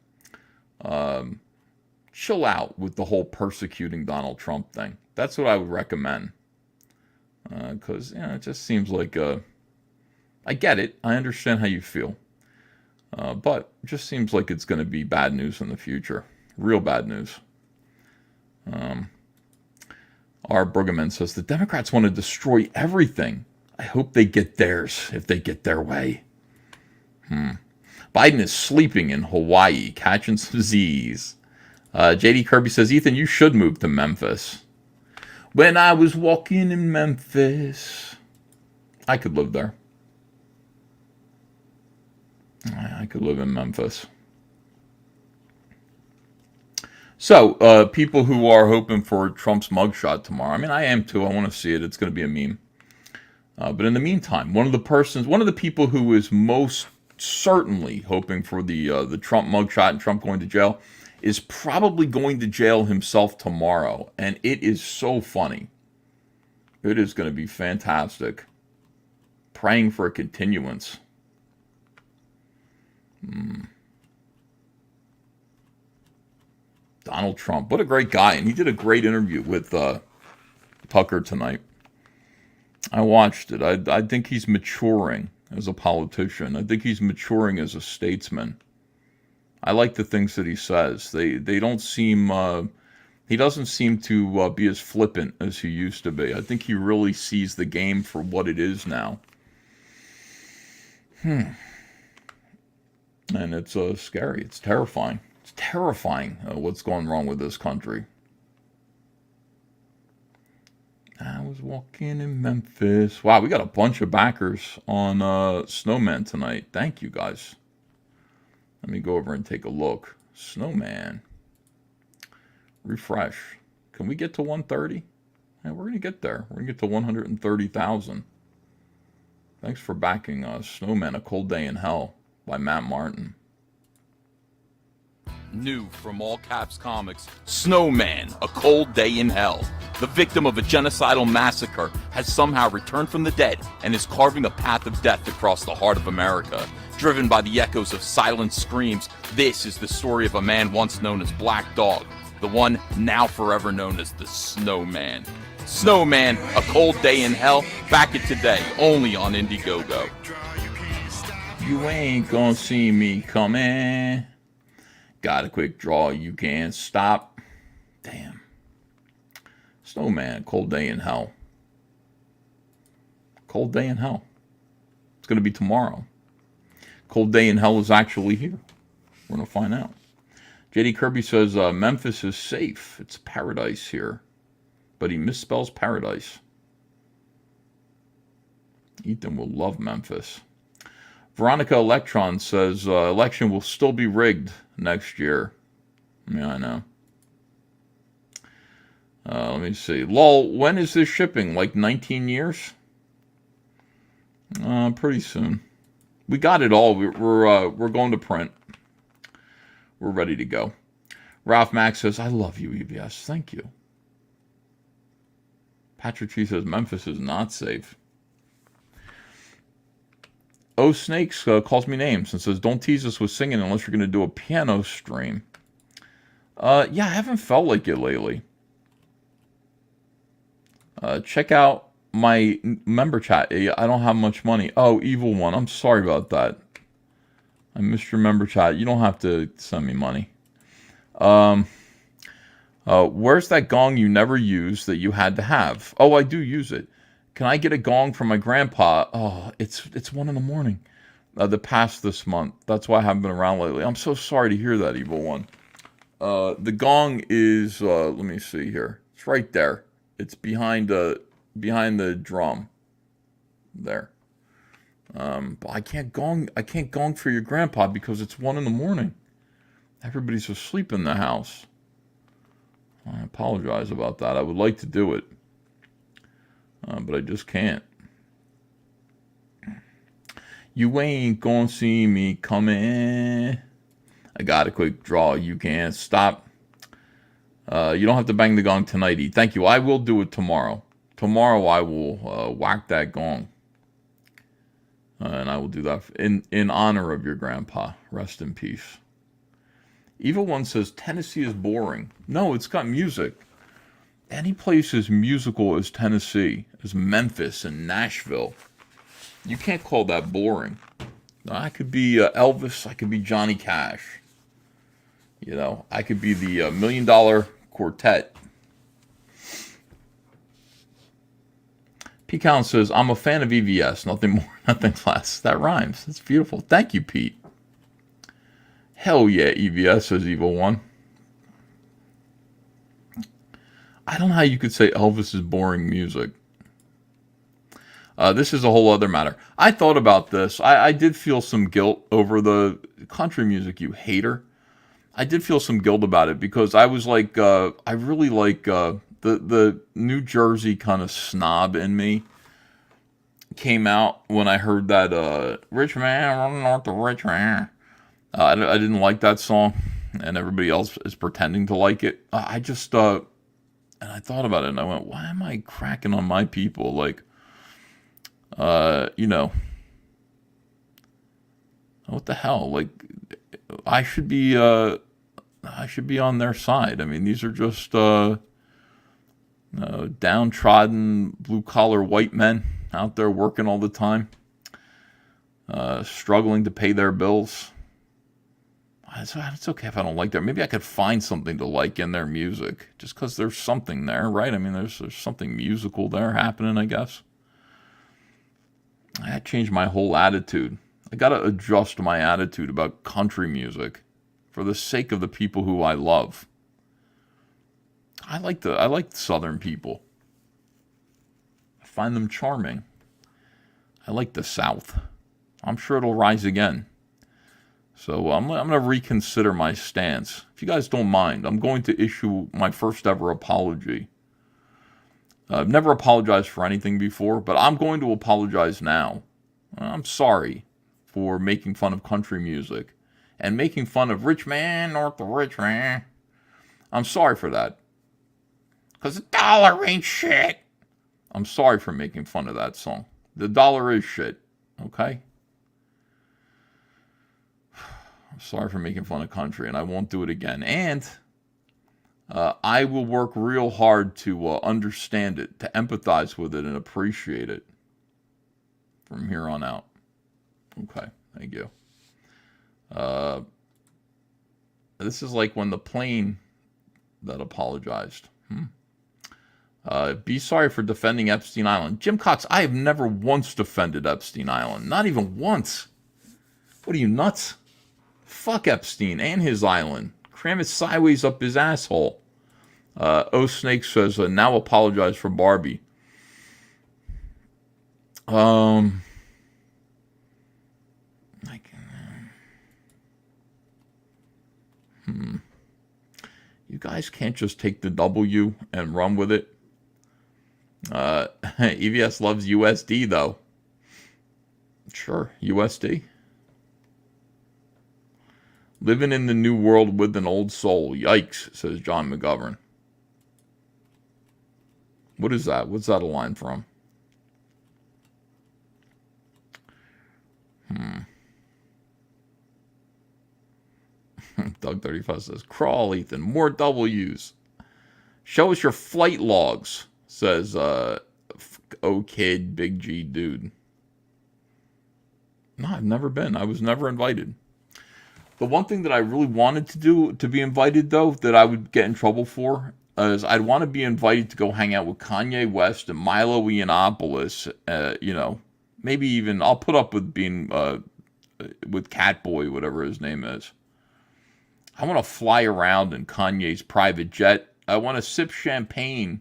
chill out with the whole persecuting Donald Trump thing. That's what I would recommend. Because it just seems like, I get it. I understand how you feel. But it just seems like it's going to be bad news in the future. Real bad news. R. Brueggemann says, the Democrats want to destroy everything. I hope they get theirs, if they get their way. Biden is sleeping in Hawaii, catching some Z's. J.D. Kirby says, Ethan, you should move to Memphis. When I was walking in Memphis. I could live there. I could live in Memphis. So, people who are hoping for Trump's mugshot tomorrow. I mean, I am too. I want to see it. It's going to be a meme. But in the meantime, one of the people who is most certainly hoping for the Trump mugshot and Trump going to jail is probably going to jail himself tomorrow. And it is so funny. It is going to be fantastic. Praying for a continuance. Donald Trump. What a great guy. And he did a great interview with Tucker tonight. I watched it. I think he's maturing as a politician. I think he's maturing as a statesman. I like the things that he says. They don't seem... he doesn't seem to be as flippant as he used to be. I think he really sees the game for what it is now. And it's scary. It's terrifying. It's terrifying what's going wrong with this country. I was walking in Memphis. Wow, we got a bunch of backers on Snowman tonight. Thank you, guys. Let me go over and take a look. Snowman. Refresh. Can we get to 130? Yeah, we're going to get there. We're going to get to 130,000. Thanks for backing us. Snowman, A Cold Day in Hell by Matt Martin. New from All Caps Comics, Snowman, A Cold Day in Hell. The victim of a genocidal massacre has somehow returned from the dead and is carving a path of death across the heart of America. Driven by the echoes of silent screams, this is the story of a man once known as Black Dog, the one now forever known as the Snowman. Snowman, A Cold Day in Hell, back it today, only on Indiegogo. You ain't gonna see me coming. Got a quick draw you can't stop. Damn. Snowman, Cold Day in Hell. Cold Day in Hell. It's going to be tomorrow. Cold Day in Hell is actually here. We're going to find out. J.D. Kirby says, Memphis is safe. It's paradise here. But he misspells paradise. Ethan will love Memphis. Veronica Electron says, election will still be rigged next year. Yeah, I know. Let me see. Lol, when is this shipping? Like 19 years? Pretty soon. We got it all. We're going to print. We're ready to go. Ralph Mack says, I love you, EBS. Thank you. Patrick G says, Memphis is not safe. Oh Snakes calls me names and says, don't tease us with singing unless you're going to do a piano stream. Yeah, I haven't felt like it lately. Check out my member chat. I don't have much money. Oh, Evil One. I'm sorry about that. I missed your member chat. You don't have to send me money. Where's that gong you never used that you had to have? Oh, I do use it. Can I get a gong from my grandpa? Oh, it's 1 a.m. The past this month. That's why I haven't been around lately. I'm so sorry to hear that, Evil One. The gong is, let me see here. It's right there. It's behind the drum. There. But I can't gong for your grandpa because it's 1 a.m. Everybody's asleep in the house. I apologize about that. I would like to do it, but I just can't. You ain't gonna see me coming. I got a quick draw. You can't stop. You don't have to bang the gong tonight, E. Thank you. I will do it tomorrow. Tomorrow I will whack that gong. And I will do that in honor of your grandpa. Rest in peace. Evil One says Tennessee is boring. No, it's got music. Any place as musical as Tennessee, as Memphis and Nashville, you can't call that boring. I could be Elvis. I could be Johnny Cash. You know, I could be the $1 Million Quartet. Pete Collins says, I'm a fan of EVS. Nothing more, nothing less. That rhymes. That's beautiful. Thank you, Pete. Hell yeah, EVS, says Evil One. I don't know how you could say Elvis is boring music. This is a whole other matter. I thought about this. I did feel some guilt over the country music, you hater. I did feel some guilt about it because I was like, I really like the New Jersey kind of snob in me came out when I heard that Rich Man running north to Rich Man. I didn't like that song, and everybody else is pretending to like it. I just, and I thought about it, and I went, why am I cracking on my people? Like, you know, what the hell? Like, I should be on their side. I mean, these are just downtrodden, blue-collar white men out there working all the time, struggling to pay their bills. It's okay if I don't like that. Maybe I could find something to like in their music, just because there's something there, right? I mean, there's something musical there happening, I guess. I changed my whole attitude. I got to adjust my attitude about country music for the sake of the people who I love. I like Southern people. I find them charming. I like the South. I'm sure it'll rise again. So I'm going to reconsider my stance. If you guys don't mind, I'm going to issue my first ever apology. I've never apologized for anything before, but I'm going to apologize now. I'm sorry for making fun of country music and making fun of Rich Man, North of Rich Man. I'm sorry for that. Because the dollar ain't shit. I'm sorry for making fun of that song. The dollar is shit. Okay? I'm sorry for making fun of country, and I won't do it again. And I will work real hard to understand it, to empathize with it, and appreciate it from here on out. Okay, thank you. This is like when the plane that apologized. Be sorry for defending Epstein Island. Jim Cox, I have never once defended Epstein Island. Not even once. What are you, nuts? Fuck Epstein and his island. Cram it sideways up his asshole. Snake says, now apologize for Barbie. You guys can't just take the W and run with it. EVS loves USD, though. Sure, USD. Living in the new world with an old soul. Yikes, says John McGovern. What is that? What's that a line from? Doug 35 says, crawl, Ethan. More W's. Show us your flight logs, says kid, Big G dude. No, I've never been. I was never invited. The one thing that I really wanted to do, to be invited, though, that I would get in trouble for, is I'd want to be invited to go hang out with Kanye West and Milo Yiannopoulos. You know, maybe even I'll put up with being with Catboy, whatever his name is. I want to fly around in Kanye's private jet. I want to sip champagne,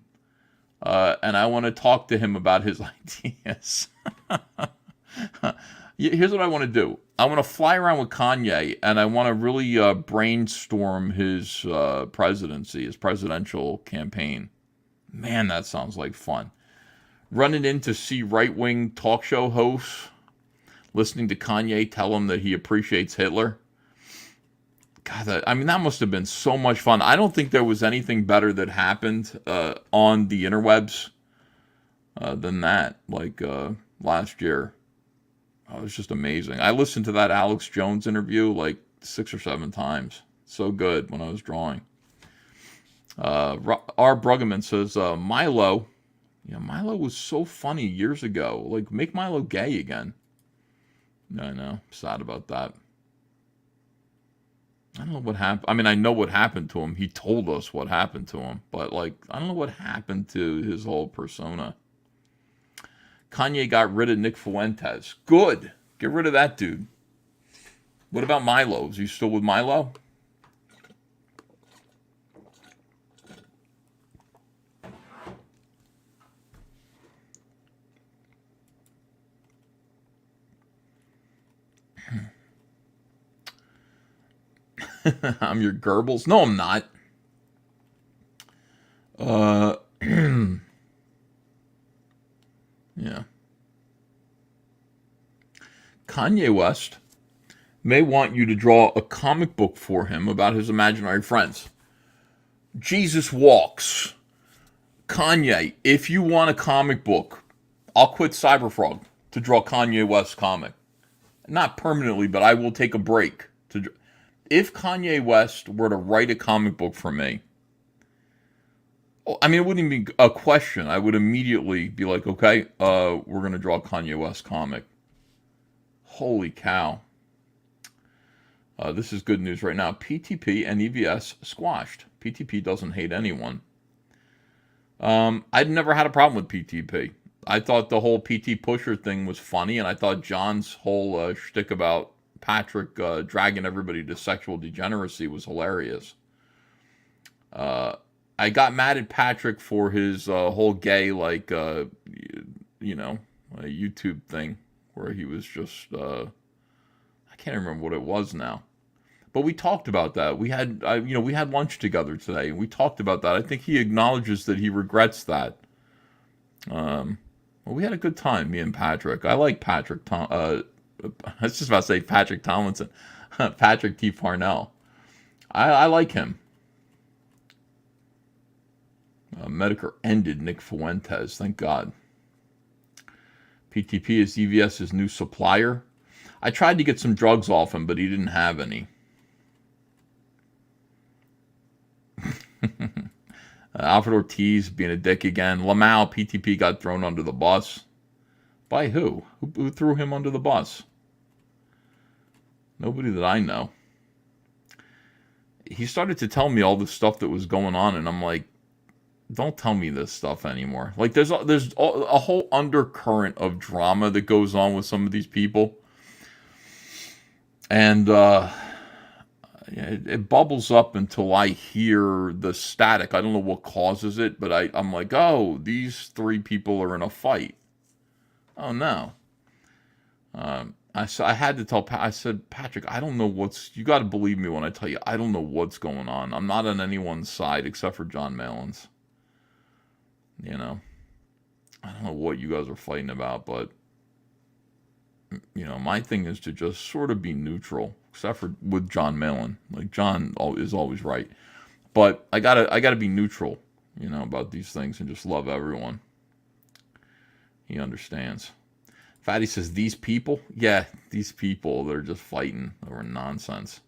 and I want to talk to him about his ideas. Here's what I want to do. I want to fly around with Kanye, and I want to really brainstorm his presidency, his presidential campaign. Man, that sounds like fun. Running in to see right-wing talk show hosts, listening to Kanye tell him that he appreciates Hitler. God, that must have been so much fun. I don't think there was anything better that happened on the interwebs than that, like last year. Oh, it was just amazing. I listened to that Alex Jones interview like 6 or 7 times. So good when I was drawing. R. Bruggeman says, Milo. Yeah, Milo was so funny years ago. Like, make Milo gay again. I know. Sad about that. I don't know what happened. I mean, I know what happened to him. He told us what happened to him. But, like, I don't know what happened to his whole persona. Kanye got rid of Nick Fuentes. Good. Get rid of that dude. What about Milo? Is he still with Milo? I'm your Goebbels. No, I'm not. Yeah. Kanye West may want you to draw a comic book for him about his imaginary friends. Jesus Walks. Kanye, if you want a comic book, I'll quit Cyberfrog to draw Kanye West comic. Not permanently, but I will take a break. If Kanye West were to write a comic book for me, I mean, it wouldn't even be a question. I would immediately be like, okay, we're going to draw a Kanye West comic. Holy cow. This is good news right now. PTP and EVS squashed. PTP doesn't hate anyone. I'd never had a problem with PTP. I thought the whole PT Pusher thing was funny, and I thought John's whole shtick about Patrick dragging everybody to sexual degeneracy was hilarious. I got mad at Patrick for his whole gay, YouTube thing where he was just, I can't remember what it was now. But we talked about that. We had lunch together today, and we talked about that. I think he acknowledges that he regrets that. Well, we had a good time, me and Patrick. I like Patrick. I was just about to say Patrick Tomlinson, Patrick T. Parnell. I like him. Medicare ended Nick Fuentes. Thank God. PTP is EVS's new supplier. I tried to get some drugs off him, but he didn't have any. Alfred Ortiz being a dick again. Lamau, PTP got thrown under the bus. By who? Who threw him under the bus? Nobody that I know. He started to tell me all the stuff that was going on, and I'm like, don't tell me this stuff anymore. Like, there's a whole undercurrent of drama that goes on with some of these people. And it bubbles up until I hear the static. I don't know what causes it, but I'm like, oh, these 3 people are in a fight. Oh, no. I had to tell I said, Patrick, I don't know you got to believe me when I tell you, I don't know what's going on. I'm not on anyone's side except for John Malin's. You know, I don't know what you guys are fighting about, but, my thing is to just sort of be neutral, except for with John Malin. Like, John is always right. But I gotta be neutral, about these things and just love everyone. He understands. Fatty says, these people? Yeah, these people, they're just fighting over nonsense.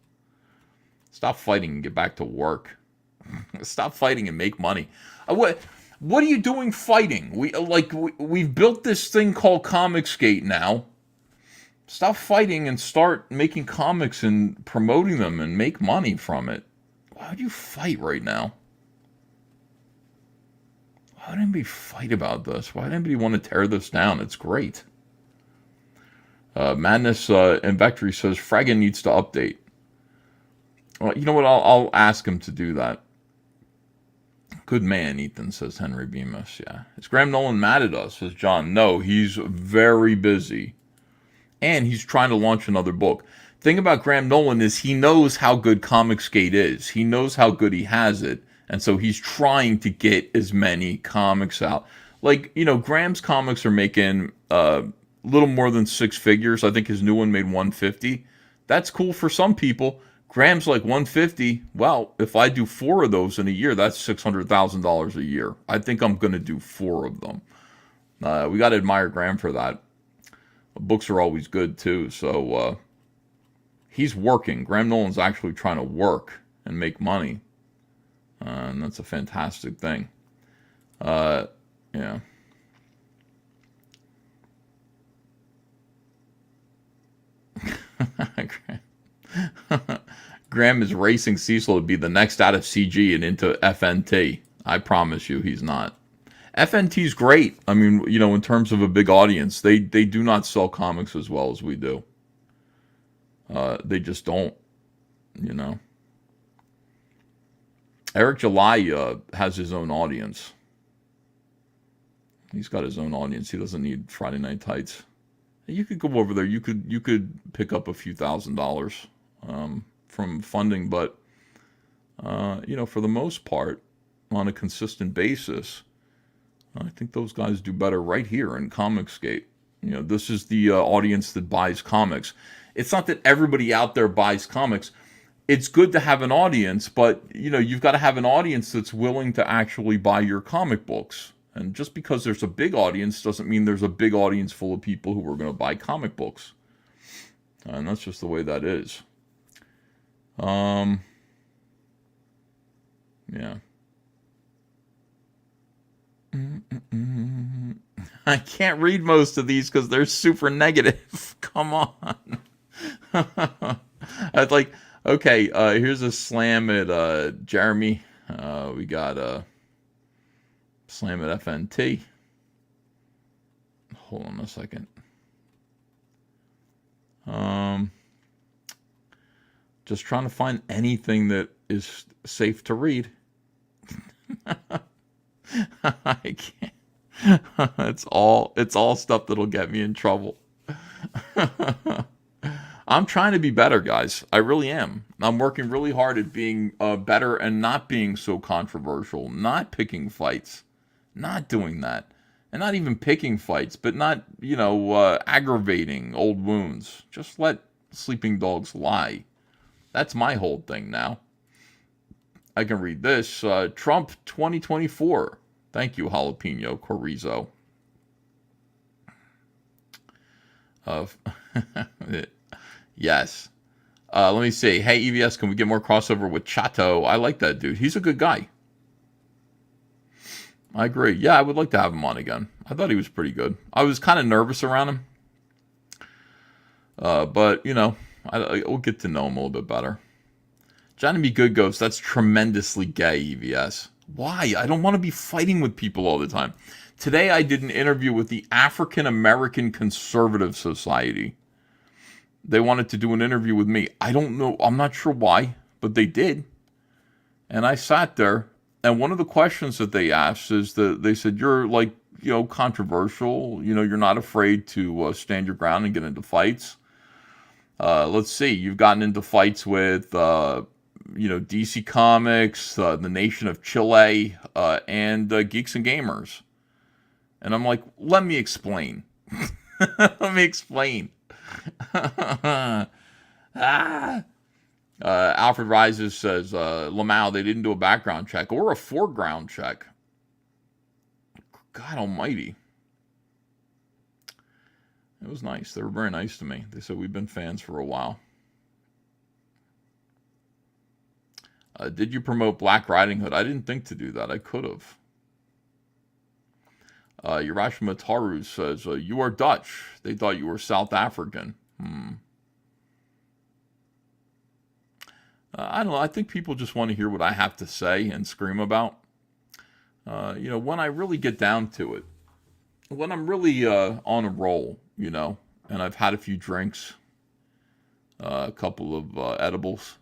Stop fighting and get back to work. Stop fighting and make money. What are you doing fighting? We've built this thing called Comicsgate now. Stop fighting and start making comics and promoting them and make money from it. Why do you fight right now? Why would anybody fight about this? Why would anybody want to tear this down? It's great. Madness and Victory says Fragan needs to update. Well, you know what? I'll ask him to do that. Good man, Ethan, says Henry Bemis. Yeah. Is Graham Nolan mad at us, says John. No, he's very busy. and he's trying to launch another book. Thing about Graham Nolan is he knows how good Comicsgate is. He knows how good he has it, and so he's trying to get as many comics out. Like, Graham's comics are making a little more than six figures. I think his new one made 150. That's cool for some people. Graham's like 150. Well, if I do 4 of those in a year, that's $600,000 a year. I think I'm going to do 4 of them. We got to admire Graham for that. Books are always good too. So he's working. Graham Nolan's actually trying to work and make money. And that's a fantastic thing. Yeah. Graham is racing Cecil to be the next out of CG and into FNT. I promise you he's not. FNT's great. I mean, in terms of a big audience, they do not sell comics as well as we do. They just don't, Eric July has his own audience. He's got his own audience. He doesn't need Friday Night Tights. You could go over there. You could pick up a few $1,000s from funding, but for the most part, on a consistent basis, I think those guys do better right here in Comicsgate. This is the audience that buys comics. It's not that everybody out there buys comics. It's good to have an audience, but you've got to have an audience that's willing to actually buy your comic books. And just because there's a big audience doesn't mean there's a big audience full of people who are going to buy comic books. And that's just the way that is. Yeah. I can't read most of these because they're super negative. Come on. I'd like, okay, here's a slam at Jeremy. We got slam at FNT. Hold on a second. Just trying to find anything that is safe to read. I can't. It's all stuff that'll get me in trouble. I'm trying to be better, guys. I really am. I'm working really hard at being better and not being so controversial, not picking fights, not doing that, and not even picking fights, but not, aggravating old wounds. Just let sleeping dogs lie. That's my whole thing now. I can read this. Trump 2024. Thank you, Jalapeno Chorizo. Yes. Let me see. Hey, EVS, can we get more crossover with Chato? I like that dude. He's a good guy. I agree. Yeah, I would like to have him on again. I thought he was pretty good. I was kind of nervous around him. But, we'll get to know him a little bit better. Johnny B. Good goes, that's tremendously gay, EVS. Why? I don't want to be fighting with people all the time. Today I did an interview with the African American Conservative Society. They wanted to do an interview with me. I don't know. I'm not sure why, but they did. And I sat there, and one of the questions that they asked is that they said, you're controversial. You're not afraid to stand your ground and get into fights. Let's see. You've gotten into fights with, DC Comics, the Nation of Chile, and Geeks and Gamers. And I'm like, let me explain. Let me explain. Alfred Rises says, Lamau, they didn't do a background check or a foreground check. God almighty. It was nice. They were very nice to me. They said, we've been fans for a while. Did you promote Black Riding Hood? I didn't think to do that. I could have. Urashima Taru says, you are Dutch. They thought you were South African. I don't know. I think people just want to hear what I have to say and scream about. When I really get down to it, when I'm really on a roll, and I've had a few drinks, a couple of edibles,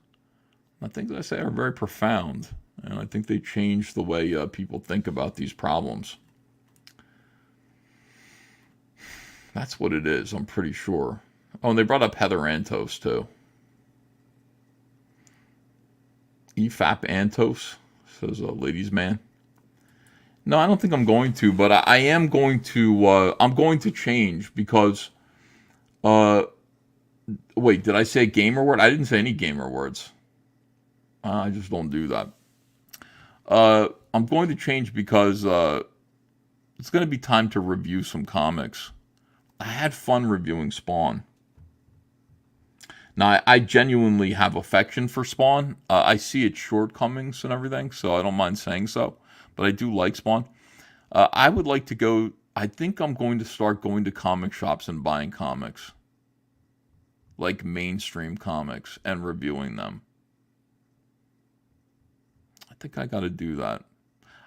I think that I say are very profound, and I think they change the way people think about these problems. That's what it is, I'm pretty sure. Oh, and they brought up Heather Antos, too. EFAP Antos, says a ladies' man. No, I don't think I'm going to, but I am going to, I'm going to change because, wait, did I say gamer word? I didn't say any gamer words. I just don't do that. I'm going to change because it's going to be time to review some comics. I had fun reviewing Spawn. Now, I genuinely have affection for Spawn. I see its shortcomings and everything, so I don't mind saying so. But I do like Spawn. I would like to go... I think I'm going to start going to comic shops and buying comics. Like mainstream comics, and reviewing them. I think I got to do that.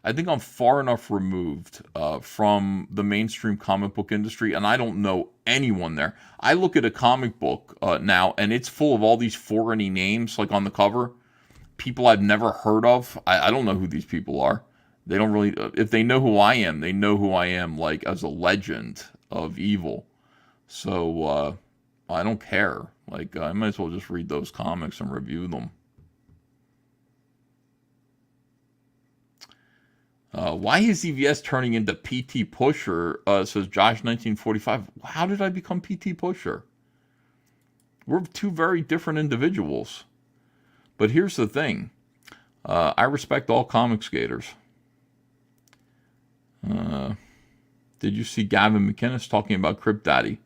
I think I'm far enough removed from the mainstream comic book industry, and I don't know anyone there. I look at a comic book now, and it's full of all these foreigny names, like on the cover. People I've never heard of. I don't know who these people are. They don't really... if they know who I am, they know who I am, like, as a legend of evil. So, I don't care. Like, I might as well just read those comics and review them. Why is EVS turning into PT Pusher? Says Josh1945. How did I become PT Pusher? We're two very different individuals. But here's the thing. I respect all comic skaters. Did you see Gavin McInnes talking about Crypt Daddy?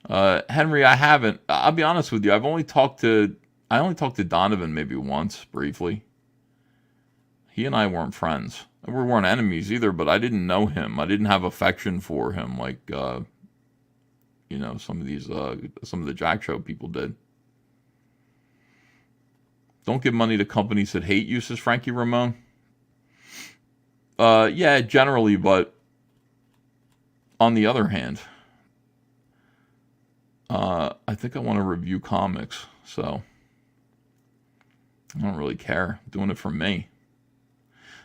Henry, I haven't. I'll be honest with you. I only talked to Donovan maybe once, briefly. He and I weren't friends. We weren't enemies either, but I didn't know him. I didn't have affection for him like, some of the Jack Show people did. Don't give money to companies that hate you, says Frankie Ramone. Yeah, generally, but on the other hand, I think I want to review comics, so I don't really care. I'm doing it for me.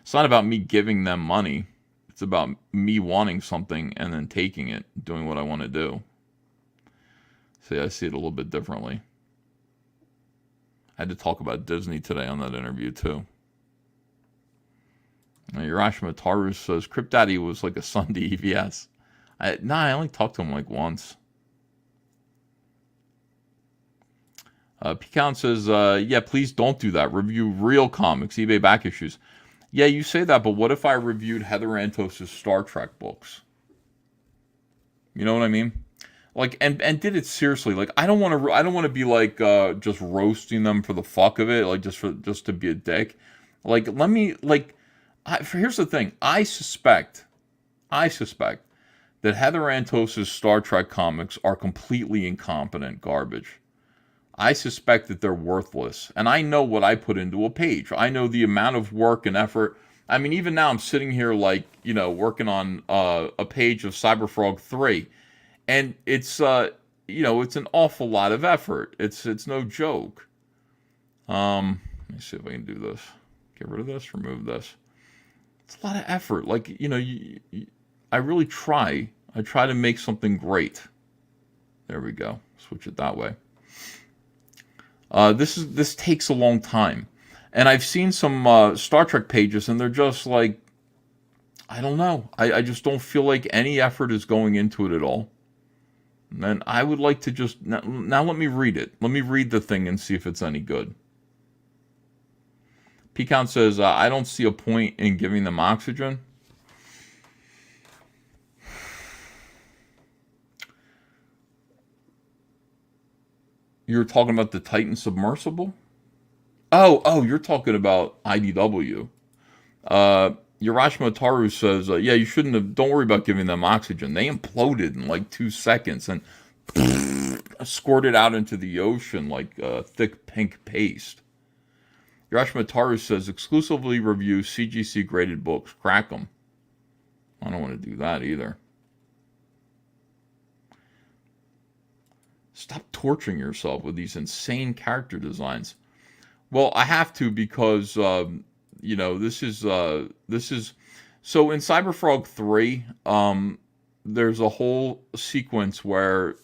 It's not about me giving them money. It's about me wanting something and then taking it, doing what I want to do. See, I see it a little bit differently. I had to talk about Disney today on that interview, too. Now, Urashima Taru says, Crypt Daddy was like a son to EVS. I only talked to him like once. P-Count says, yeah, please don't do that. Review real comics, eBay back issues. Yeah, you say that, but what if I reviewed Heather Antos' Star Trek books? You know what I mean? Like, and did it seriously. Like, I don't want to be like just roasting them for the fuck of it, like just to be a dick. Like, let me here's the thing. I suspect that Heather Antos' Star Trek comics are completely incompetent garbage. I suspect that they're worthless. And I know what I put into a page. I know the amount of work and effort. I mean, even now I'm sitting here working on a page of Cyberfrog 3. And it's, it's an awful lot of effort. It's no joke. Let me see if I can do this. Get rid of this, remove this. It's a lot of effort. Like, I really try. I try to make something great. There we go. Switch it that way. This takes a long time, and I've seen some Star Trek pages, and they're just like, I don't know. I just don't feel like any effort is going into it at all. And I would like to just now let me read it. Let me read the thing and see if it's any good. P-Count says, I don't see a point in giving them oxygen. You're talking about the Titan submersible? Oh, you're talking about IDW. Urashima Taru says, yeah, you shouldn't have, don't worry about giving them oxygen. They imploded in like 2 seconds and squirted out into the ocean like thick pink paste. Urashima Taru says, exclusively review CGC graded books. Crack them. I don't want to do that either. Stop torturing yourself with these insane character designs. Well, I have to because, this is so in Cyberfrog 3, there's a whole sequence where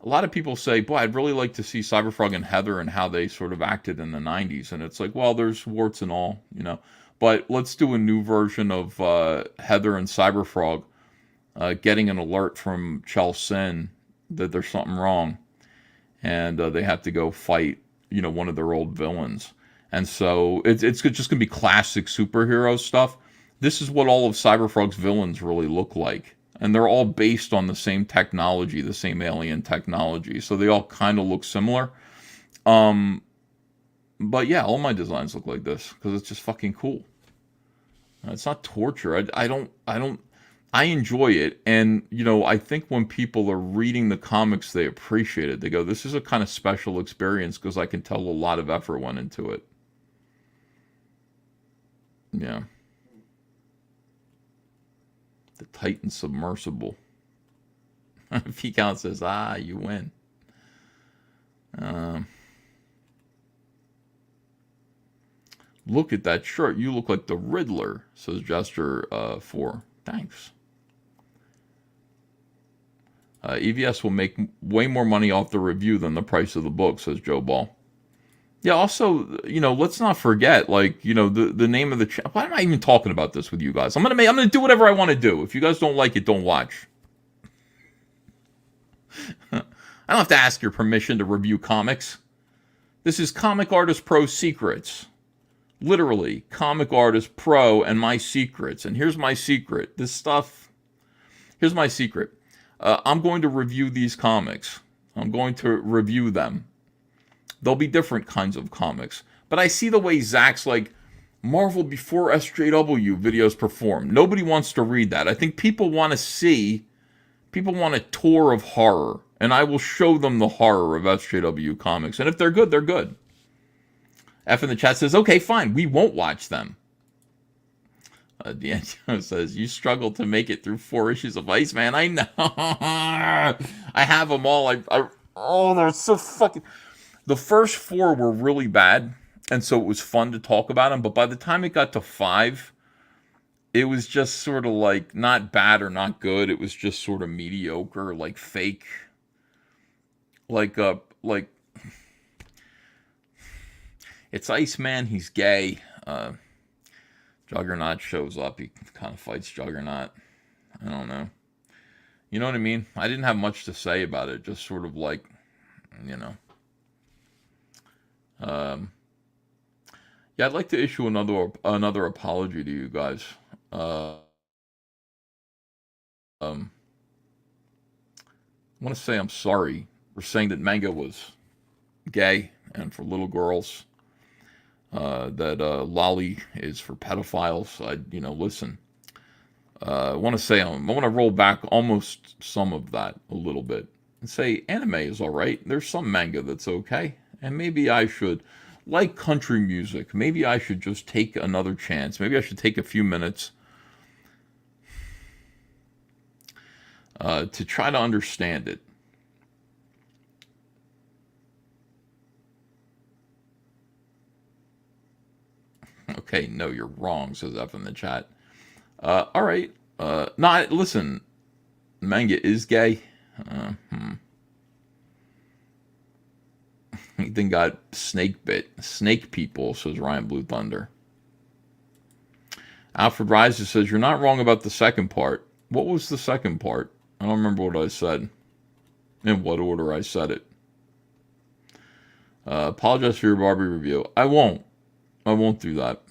a lot of people say, boy, I'd really like to see Cyberfrog and Heather and how they sort of acted in the 90s. And it's like, well, there's warts and all, you know. But let's do a new version of Heather and Cyberfrog getting an alert from Chelsea that there's something wrong. And they have to go fight, you know, one of their old villains. And so it's just going to be classic superhero stuff. This is what all of Cyberfrog's villains really look like. And they're all based on the same technology, the same alien technology. So they all kind of look similar. But yeah, all my designs look like this because it's just fucking cool. It's not torture. I enjoy it. And, you know, I think when people are reading the comics, they appreciate it. They go, this is a kind of special experience because I can tell a lot of effort went into it. Yeah. The Titan submersible. Peacock says, you win. Look at that shirt. You look like the Riddler, says Jester 4. Thanks. EVS will make way more money off the review than the price of the book, says Joe Ball. Yeah, also, you know, let's not forget, like, you know, the name of the channel. Why am I even talking about this with you guys? I'm gonna do whatever I want to do. If you guys don't like it, don't watch. I don't have to ask your permission to review comics. This is Comic Artist Pro Secrets. Literally, Comic Artist Pro and my secrets. And here's my secret. Here's my secret. I'm going to review these comics. I'm going to review them. There'll be different kinds of comics. But I see the way Zach's like, Marvel before SJW videos perform. Nobody wants to read that. I think people want a tour of horror. And I will show them the horror of SJW comics. And if they're good, they're good. F in the chat says, okay, fine, we won't watch them. D'Angelo says, you struggled to make it through 4 issues of Iceman. I know. I have them all. Oh, they're so fucking... The first 4 were really bad, and so it was fun to talk about them. But by the time it got to 5, it was just sort of like not bad or not good. It was just sort of mediocre, like fake. Like it's Iceman. He's gay. Juggernaut shows up. He kind of fights Juggernaut. I don't know. You know what I mean? I didn't have much to say about it. Just sort of like, you know. Yeah, I'd like to issue another apology to you guys. I want to say I'm sorry for saying that manga was gay and for little girls. That lolly is for pedophiles. Listen. I want to say I want to roll back almost some of that a little bit and say anime is all right. There's some manga that's okay, and maybe I should, like country music, maybe I should just take another chance. Maybe I should take a few minutes to try to understand it. Okay, no, you're wrong, says F in the chat. All right. Listen, manga is gay. Ethan got snake bit. Snake people, says Ryan Blue Thunder. Alfred Rises says, you're not wrong about the second part. What was the second part? I don't remember what I said. In what order I said it. Apologize for your Barbie review. I won't do that.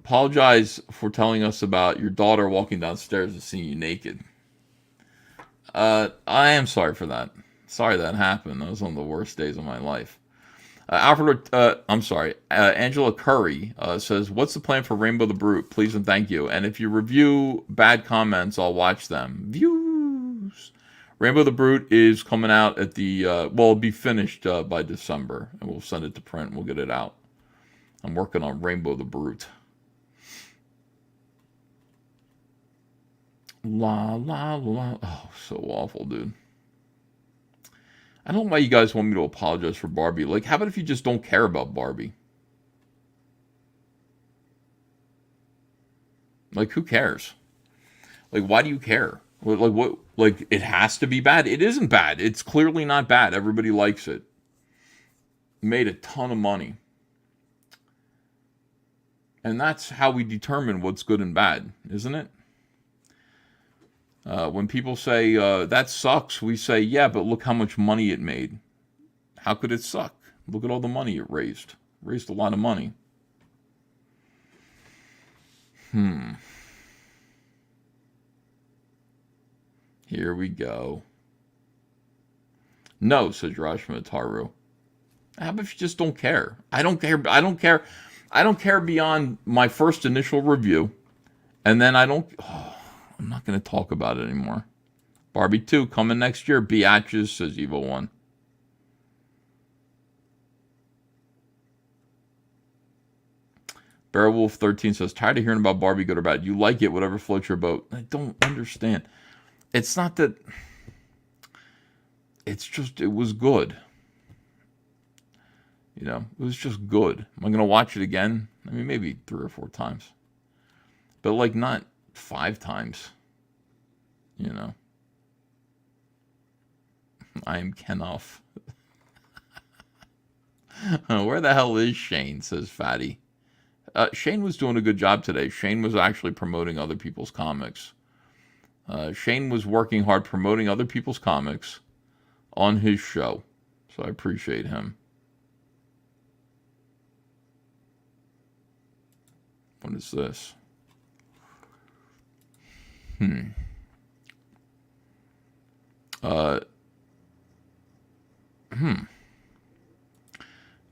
Apologize for telling us about your daughter walking downstairs and seeing you naked. I am sorry for that. Sorry that happened. That was one of the worst days of my life. Angela Curry says, what's the plan for Rainbow the Brute? Please and thank you. And if you review bad comments, I'll watch them. Views. Rainbow the Brute is coming out at it'll be finished by December. And we'll send it to print. We'll get it out. I'm working on Rainbow the Brute. La, la, la. Oh, so awful, dude. I don't know why you guys want me to apologize for Barbie. Like, how about if you just don't care about Barbie? Like, who cares? Like, why do you care? Like what? Like it has to be bad. It isn't bad. It's clearly not bad. Everybody likes it. Made a ton of money. And that's how we determine what's good and bad, isn't it? When people say, that sucks, we say, yeah, but look how much money it made. How could it suck? Look at all the money it raised. Raised a lot of money. Here we go. No, says Rashma Taru. How about if you just don't care? I don't care. I don't care. I don't care beyond my first initial review. And then I don't... Oh, I'm not going to talk about it anymore. Barbie 2 coming next year. Biatches, says Evil 1. Bearwolf 13 says, tired of hearing about Barbie, good or bad. You like it, whatever floats your boat. I don't understand. It's not that... It's just, it was good. You know, it was just good. Am I going to watch it again? I mean, maybe 3 or 4 times. But, like, not 5 times. You know. I am Kenoff. Where the hell is Shane, says Fatty. Shane was doing a good job today. Shane was actually promoting other people's comics. Shane was working hard promoting other people's comics on his show. So I appreciate him. What is this?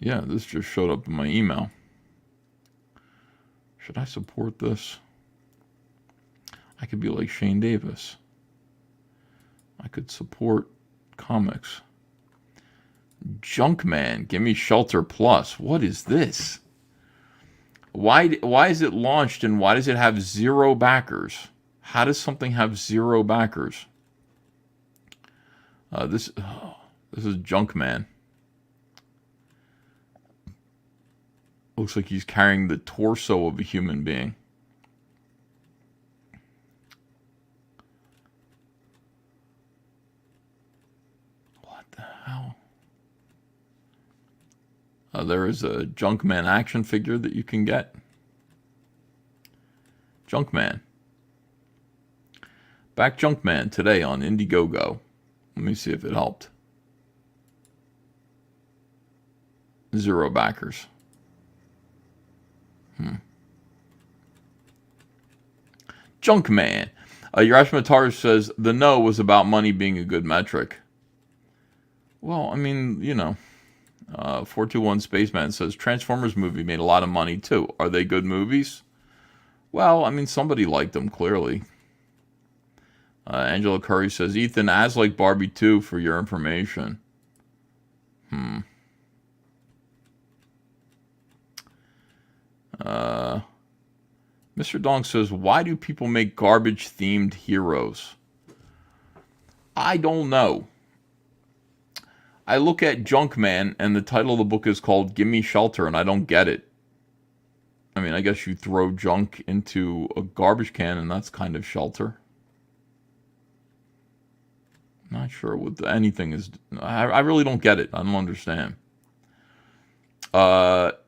Yeah, this just showed up in my email. Should I support this? I could be like Shane Davis. I could support comics. Junkman, give me Shelter Plus. What is this? Why is it launched and why does it have 0 backers? How does something have 0 backers? This is Junkman. Looks like he's carrying the torso of a human being. What the hell? There is a Junkman action figure that you can get. Junkman. Back Junkman today on Indiegogo. Let me see if it helped. 0 backers. Junkman. Yarash Matar says, the no was about money being a good metric. Well, I mean, you know. 421 Spaceman says, Transformers movie made a lot of money too. Are they good movies? Well, I mean, somebody liked them, clearly. Angela Curry says, Ethan, as like Barbie 2 for your information. Mr. Dong says, why do people make garbage-themed heroes? I don't know. I look at Junkman, and the title of the book is called Gimme Shelter, and I don't get it. I mean, I guess you throw junk into a garbage can, and that's kind of shelter. Not sure what anything is. I really don't get it. I don't understand.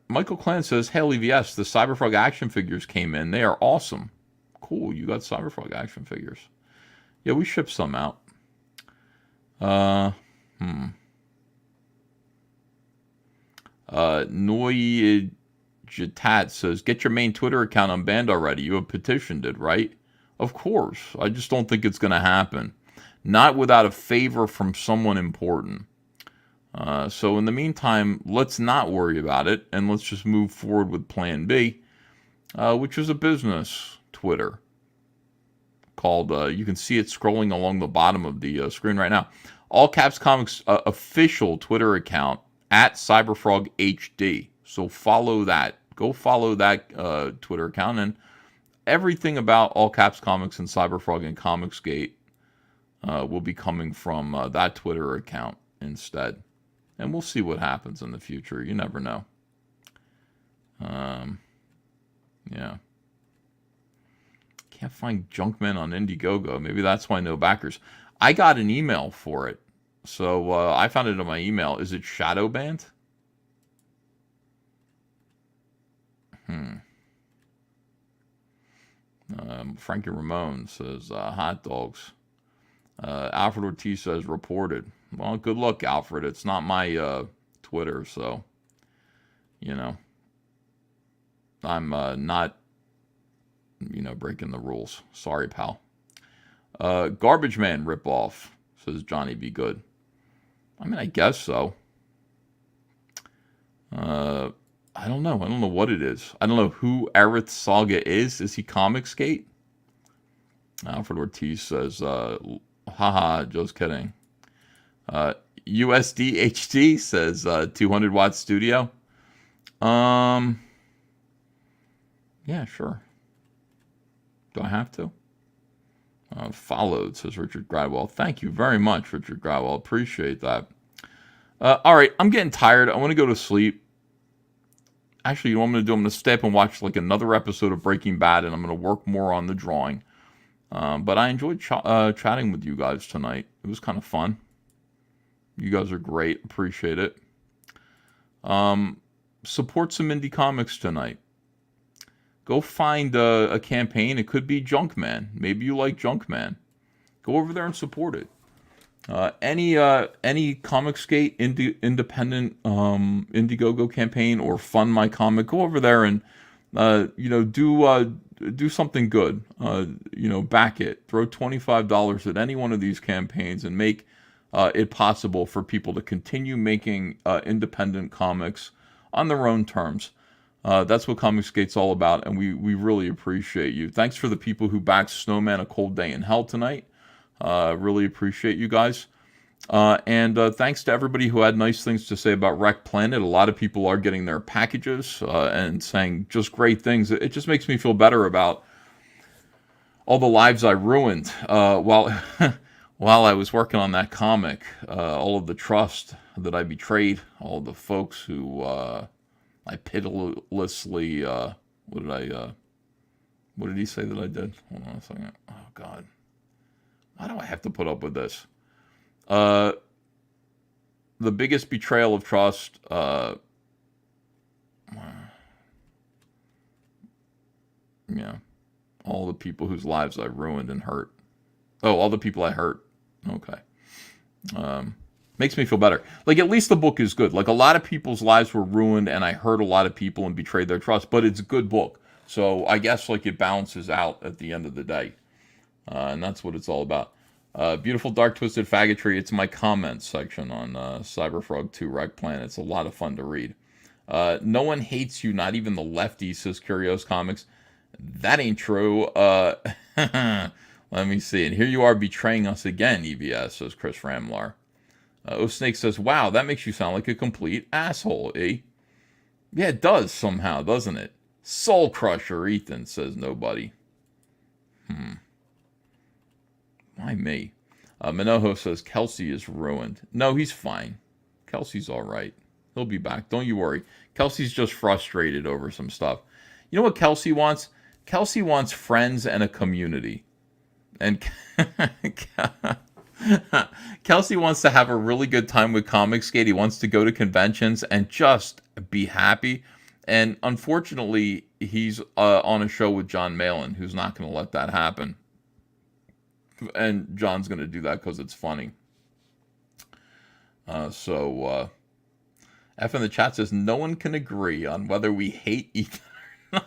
Michael Clan says, hey, LVS, the Cyberfrog action figures came in. They are awesome. Cool, you got Cyberfrog action figures. Yeah, we shipped some out. Noi Jatat says, get your main Twitter account unbanned already. You have petitioned it, right? Of course. I just don't think it's going to happen. Not without a favor from someone important. So in the meantime, let's not worry about it, and let's just move forward with Plan B, which is a business Twitter called, you can see it scrolling along the bottom of the screen right now, All Caps Comics official Twitter account at Cyberfrog HD. So follow that. Go follow that Twitter account, and everything about All Caps Comics and Cyberfrog and Comicsgate will be coming from that Twitter account instead. And we'll see what happens in the future. You never know. Yeah. Can't find Junkman on Indiegogo. Maybe that's why no backers. I got an email for it. So I found it in my email. Is it shadow banned? Frankie Ramon says hot dogs. Alfred Ortiz says reported. Well, good luck, Alfred. It's not my Twitter, so I'm not breaking the rules. Sorry, pal. Garbage Man ripoff, says Johnny Be Good. I mean, I guess so. I don't know. I don't know what it is. I don't know who Aerith Saga is. Is he Comicsgate? Alfred Ortiz says, haha, just kidding. USD says 200 watt studio. Yeah, sure. Do I have to? Followed, says Richard Gradwell. Thank you very much, Richard Gradwell. Appreciate that. All right, I'm getting tired. I want to go to sleep. Actually, you know what I'm going to do? I'm going to stay up and watch like another episode of Breaking Bad, and I'm going to work more on the drawing. But I enjoyed chatting with you guys tonight. It was kind of fun. You guys are great. Appreciate it. Support some indie comics tonight. Go find a campaign. It could be Junkman. Maybe you like Junkman. Go over there and support it. Any Comicsgate independent Indiegogo campaign or Fund My Comic, go over there and do something good. Back it. Throw $25 at any one of these campaigns and make it possible for people to continue making independent comics on their own terms. That's what Comicsgate's all about, and we really appreciate you. Thanks for the people who backed Snowman: A Cold Day in Hell tonight. Really appreciate you guys. And thanks to everybody who had nice things to say about Wreck Planet. A lot of people are getting their packages and saying just great things. It just makes me feel better about all the lives I ruined while I was working on that comic. All of the trust that I betrayed, all of the folks who I pitilessly, what did he say that I did? Hold on a second. Oh, God. Why do I have to put up with this? The biggest betrayal of trust, yeah, all the people whose lives I ruined and hurt. Oh, all the people I hurt. Okay. Makes me feel better. Like, at least the book is good. Like, a lot of people's lives were ruined, and I hurt a lot of people and betrayed their trust, but it's a good book. So I guess, like, it balances out at the end of the day. And that's what it's all about. Beautiful Dark Twisted Faggotry. It's my comments section on Cyberfrog 2 Wreck Planet. It's a lot of fun to read. No one hates you, not even the lefties, says Curios Comics. That ain't true. Let me see. And here you are betraying us again, EBS, says Chris Ramlar. Snake says, wow, that makes you sound like a complete asshole, eh? Yeah, it does somehow, doesn't it? Soul Crusher, Ethan, says nobody. Why me? Minojo says Kelsey is ruined. No, he's fine. Kelsey's all right. He'll be back. Don't you worry. Kelsey's just frustrated over some stuff. You know what Kelsey wants? Kelsey wants friends and a community. And Kelsey wants to have a really good time with Comicsgate. He wants to go to conventions and just be happy. And unfortunately, he's on a show with John Malin, who's not going to let that happen. And John's going to do that because it's funny. So F in the chat says, no one can agree on whether we hate each other.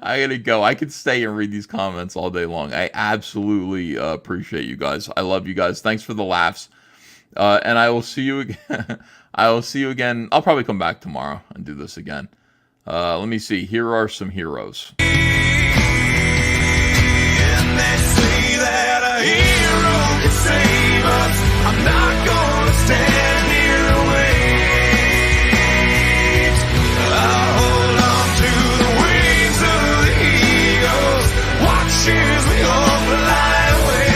I gotta go. I could stay and read these comments all day long. I absolutely appreciate you guys. I love you guys. Thanks for the laughs. And I will see you again. I will see you again. I'll probably come back tomorrow and do this again. Let me see. Here are some heroes. And they say that a hero can save us. I'm not gonna stand here and wait. I'll hold on to the wings of the eagles. Watch as we all fly away.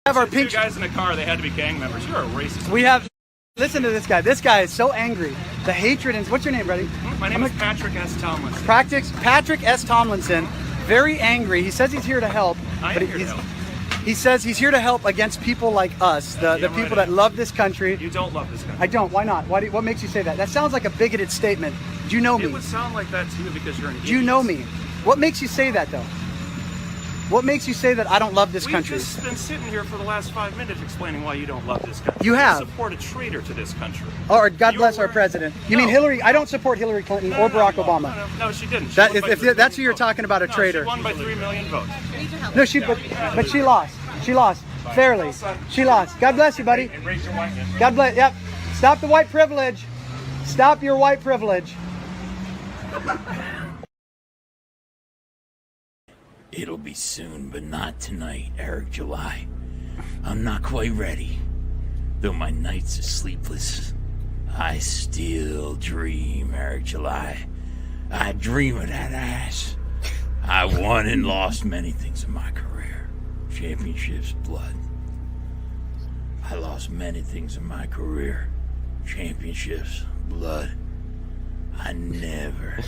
Have our pink guys in the car. They had to be gang members. You're a racist. We have Listen to this guy. This guy is so angry. The hatred and what's your name, buddy? My name is Patrick S. Tomlinson. Patrick S. Tomlinson. Very angry. He says he's here to help, but he says he's here to help against people like us, the people that love this country. You don't love this country. I don't. Why not? What makes you say that? That sounds like a bigoted statement. Do you know me? It would sound like that to you because you're an idiot. Do you know me? What makes you say that, though? What makes you say that I don't love this country? We've just been sitting here for the last 5 minutes explaining why you don't love this country. You have. You support a traitor to this country. Or God bless our president. You mean Hillary? I don't support Hillary Clinton or Barack Obama. No, she didn't. She That won by if 3 million that's who you're votes. talking about, a traitor. She won by 3 million votes. No, but she lost. She lost fairly. She lost. God bless you, buddy. God bless. Yep. Stop the white privilege. Stop your white privilege. It'll be soon, but not tonight, Eric July. I'm not quite ready. Though my nights are sleepless, I still dream, Eric July. I dream of that ass. I won and lost many things in my career. Championships, blood. I lost many things in my career. Championships, blood. I never,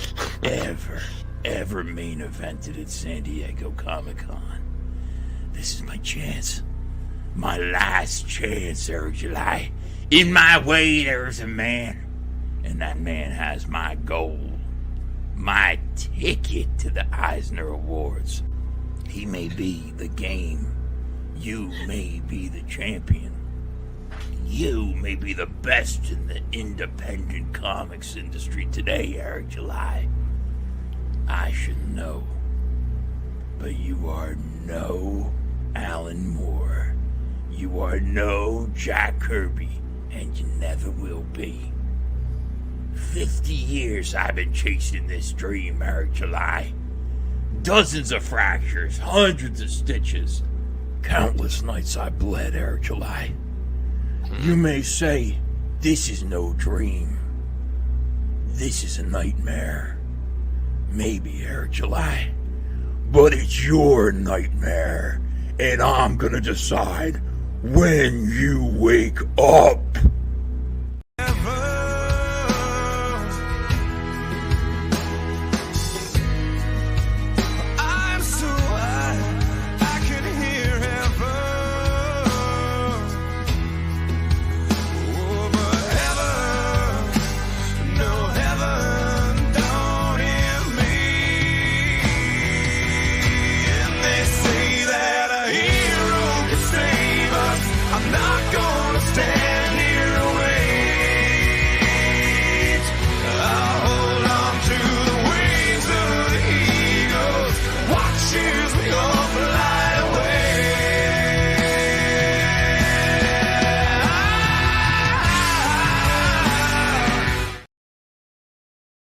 ever main evented at San Diego Comic-Con. This is my chance. My last chance, Eric July. In my way, there is a man. And that man has my gold. My ticket to the Eisner Awards. He may be the game. You may be the champion. You may be the best in the independent comics industry today, Eric July. I should know. But you are no Alan Moore. You are no Jack Kirby, and you never will be. 50 years I've been chasing this dream, Eric July. Dozens of fractures, hundreds of stitches. Countless nights I bled, Eric July. You may say, this is no dream. This is a nightmare. Maybe, Eric July. But it's your nightmare. And I'm gonna decide when you wake up.